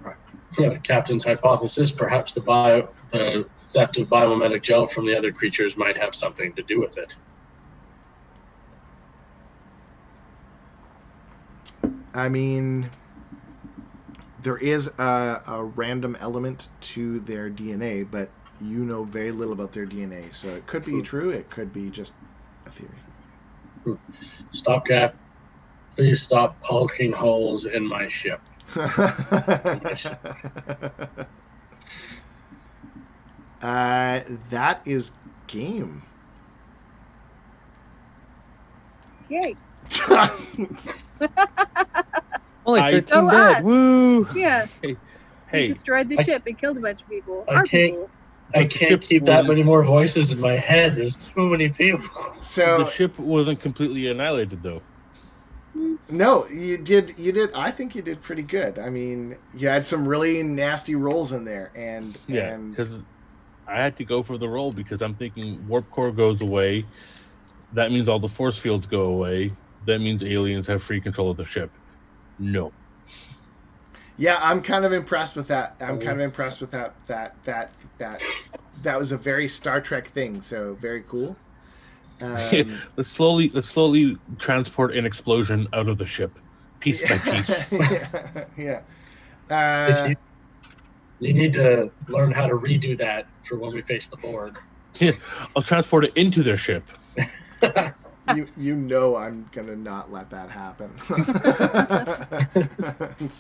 Right. Yeah, Captain's hypothesis: perhaps the theft of biomimetic gel from the other creatures might have something to do with it. I mean, there is a random element to their DNA, but you know very little about their DNA. So it could be true. It could be just a theory. Stopgap. Please stop poking holes in my ship. That is game. Yay. Only I- 13 So dead. us. Woo! Yeah. We Hey, destroyed the ship and killed a bunch of people. I Our can't- people. I The can't ship keep that wasn't- many more voices in my head. There's too many people. So the ship wasn't completely annihilated, though. no, you did. I think you did pretty good. I mean, you had some really nasty rolls in there, and Yeah, because I had to go for the roll because I'm thinking warp core goes away. That means all the force fields go away. That means aliens have free control of the ship. No. yeah, I'm kind of impressed with that. I'm kind of impressed with that. That was a very Star Trek thing. So very cool. Let's slowly transport an explosion out of the ship, piece by piece. yeah. You need to learn how to redo that for when we face the Borg. I'll transport it into their ship. You know I'm gonna not let that happen.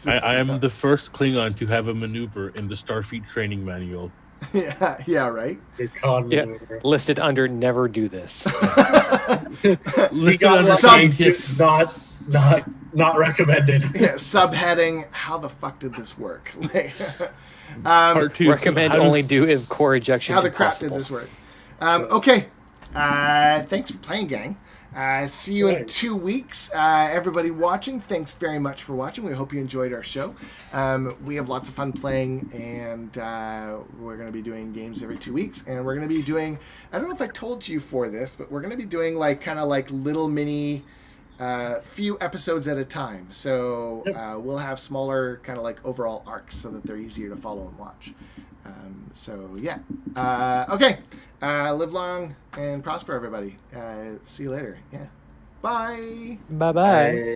I am the first Klingon to have a maneuver in the Starfleet training manual. yeah, right. Your con Yeah. maneuver. Listed under never do this. He Listed got under lucky, scientists. just not recommended. Yeah, subheading. How the fuck did this work? Part 2. Recommend how to- only do core ejection. How the crap did impossible. this work? Okay. Thanks for playing, gang. See you in Thanks. 2 weeks. Everybody watching, thanks very much for watching. We hope you enjoyed our show. We have lots of fun playing, and we're going to be doing games every 2 weeks. And we're going to be doing, I don't know if I told you for this, but we're going to be doing kind of little mini few episodes at a time. So we'll have smaller kind of overall arcs so that they're easier to follow and watch. Okay. Live long and prosper, everybody. See you later. Yeah. Bye. Bye-bye. Bye.